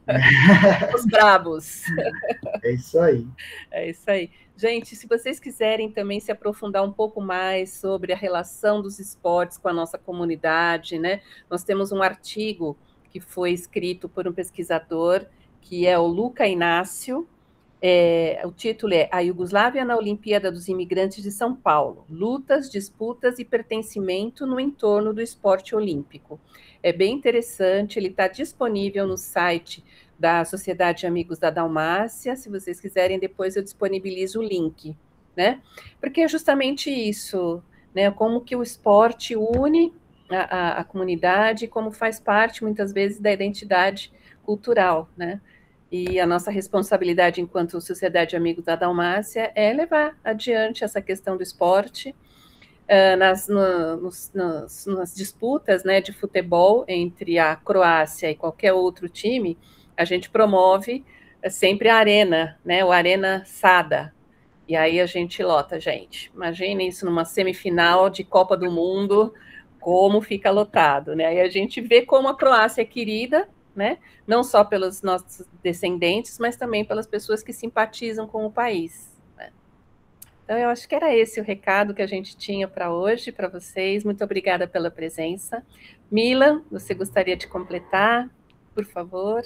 Os bravos. É isso aí. É isso aí. Gente, se vocês quiserem também se aprofundar um pouco mais sobre a relação dos esportes com a nossa comunidade, né? Nós temos um artigo que foi escrito por um pesquisador, que é o Luca Inácio. O título é A Iugoslávia na Olimpíada dos Imigrantes de São Paulo, lutas, disputas e pertencimento no entorno do esporte olímpico. É bem interessante, ele está disponível no site da Sociedade Amigos da Dalmácia. Se vocês quiserem, depois eu disponibilizo o link, né? Porque é justamente isso, né? Como que o esporte une a comunidade, como faz parte, muitas vezes, da identidade cultural, né? E a nossa responsabilidade enquanto Sociedade Amigos da Dalmácia é levar adiante essa questão do esporte nas disputas, né, de futebol entre a Croácia e qualquer outro time. A gente promove sempre a arena, né, o Arena Sada. E aí a gente lota, gente. Imagine isso numa semifinal de Copa do Mundo, como fica lotado, né? Aí a gente vê como a Croácia é querida, né? Não só pelos nossos descendentes, mas também pelas pessoas que simpatizam com o país. Né? Então, eu acho que era esse o recado que a gente tinha para hoje, para vocês. Muito obrigada pela presença. Milan, você gostaria de completar, por favor?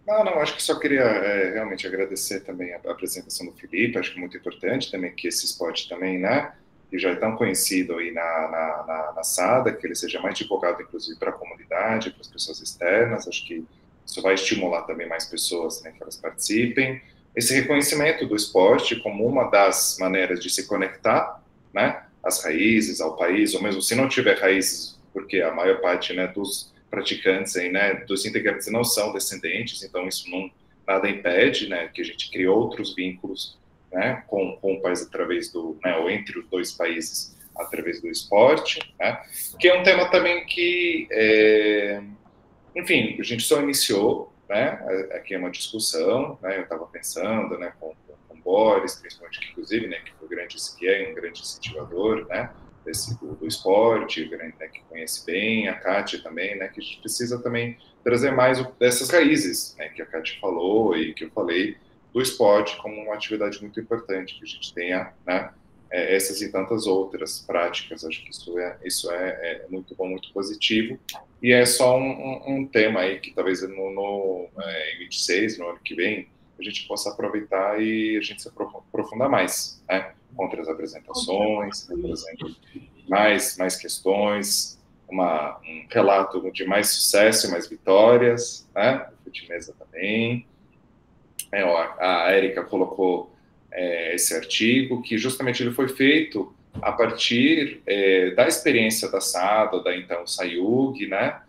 Não, acho que só queria realmente agradecer também a apresentação do Felipe. Acho que é muito importante também que esse esporte também, né, que já é tão conhecido aí na SADA, que ele seja mais divulgado, inclusive, para a comunidade, para as pessoas externas. Acho que isso vai estimular também mais pessoas, né, que elas participem. Esse reconhecimento do esporte como uma das maneiras de se conectar, né, às raízes, ao país, ou mesmo se não tiver raízes, porque a maior parte, né, dos praticantes aí, né, dos integrantes não são descendentes, então isso nada impede, né, que a gente crie outros vínculos, né, com o país através né, ou entre os dois países através do esporte, né, que é um tema também que, enfim, a gente só iniciou, né, aqui é uma discussão, né, eu estava pensando, né, com o Boris, principalmente, que, inclusive, né, que foi um grande incentivador, né, do esporte, né, que conhece bem, a Kátia também, né, que a gente precisa também trazer mais dessas raízes, né, que a Kátia falou e que eu falei, do esporte como uma atividade muito importante, que a gente tenha, né, essas e tantas outras práticas. Acho que isso é muito bom, muito positivo, e é só um tema aí que talvez em 26, no ano que vem, a a gente possa aproveitar e a gente se aprofundar mais, né? Outras apresentações, por exemplo, mais questões, um relato de mais sucesso e mais vitórias, né? O Futimesa também. A Érica colocou esse artigo, que justamente ele foi feito a partir da experiência da SADA, da então Sayug, né?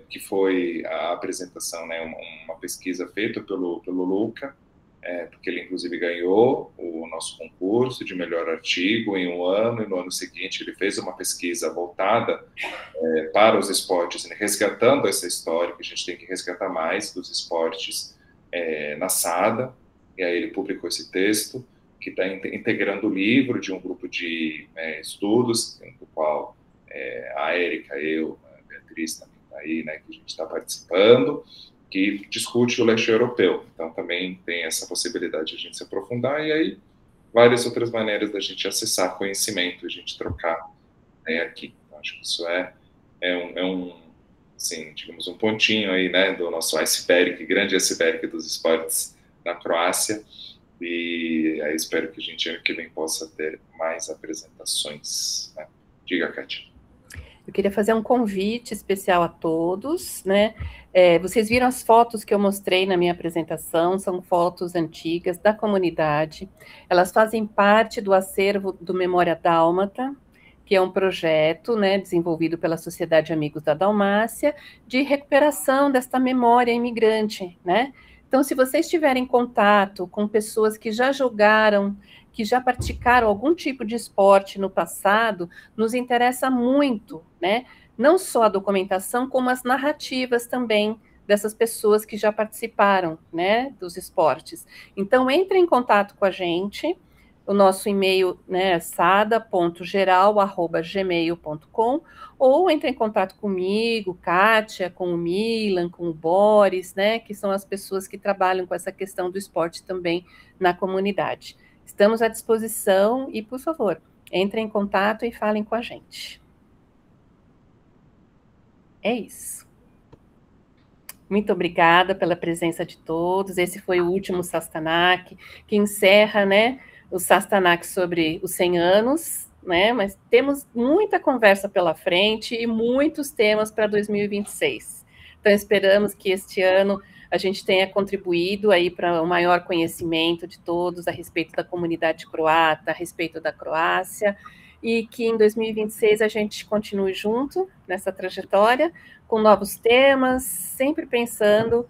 Que foi a apresentação, né? Uma pesquisa feita pelo Luca, porque ele inclusive ganhou o nosso concurso de melhor artigo em um ano, e no ano seguinte ele fez uma pesquisa voltada para os esportes, né, resgatando essa história, que a gente tem que resgatar mais dos esportes na SADA, e aí ele publicou esse texto, que está integrando o livro de um grupo de estudos, do qual a Érica, eu, a Beatriz também está aí, né, que a gente está participando, que discute o leste europeu. Então, também tem essa possibilidade de a gente se aprofundar, e aí várias outras maneiras da gente acessar conhecimento, a gente trocar aqui. Então, acho que isso assim, digamos, um pontinho aí, né, do nosso iceberg, grande iceberg dos esportes na Croácia, e aí espero que a gente, ano que vem, possa ter mais apresentações, né? Diga, Kátia. Eu queria fazer um convite especial a todos, né? Vocês viram as fotos que eu mostrei na minha apresentação, são fotos antigas da comunidade. Elas fazem parte do acervo do Memória Dálmata, que é um projeto, né, desenvolvido pela Sociedade Amigos da Dalmácia, de recuperação desta memória imigrante, né? Então, se vocês tiverem contato com pessoas que já jogaram, que já praticaram algum tipo de esporte no passado, nos interessa muito, né? Não só a documentação, como as narrativas também dessas pessoas que já participaram, né, dos esportes. Então, entre em contato com a gente. O nosso e-mail, né, é sada.geral@gmail.com, ou entre em contato comigo, Kátia, com o Milan, com o Boris, né, que são as pessoas que trabalham com essa questão do esporte também na comunidade. Estamos à disposição e, por favor, entrem em contato e falem com a gente. É isso. Muito obrigada pela presença de todos. Esse foi o último Sastanak, que encerra, né, o Sastanak sobre os 100 anos, né, mas temos muita conversa pela frente e muitos temas para 2026. Então, esperamos que este ano a gente tenha contribuído aí para o maior conhecimento de todos a respeito da comunidade croata, a respeito da Croácia, e que em 2026 a gente continue junto nessa trajetória, com novos temas, sempre pensando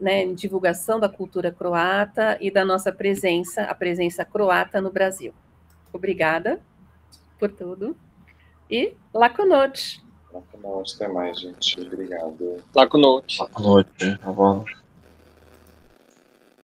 em divulgação da cultura croata e da nossa presença, a presença croata no Brasil. Obrigada por tudo. E Laku noć. Laku noć, até mais, gente. Obrigado. Laku noć. Boa noite. Tá bom.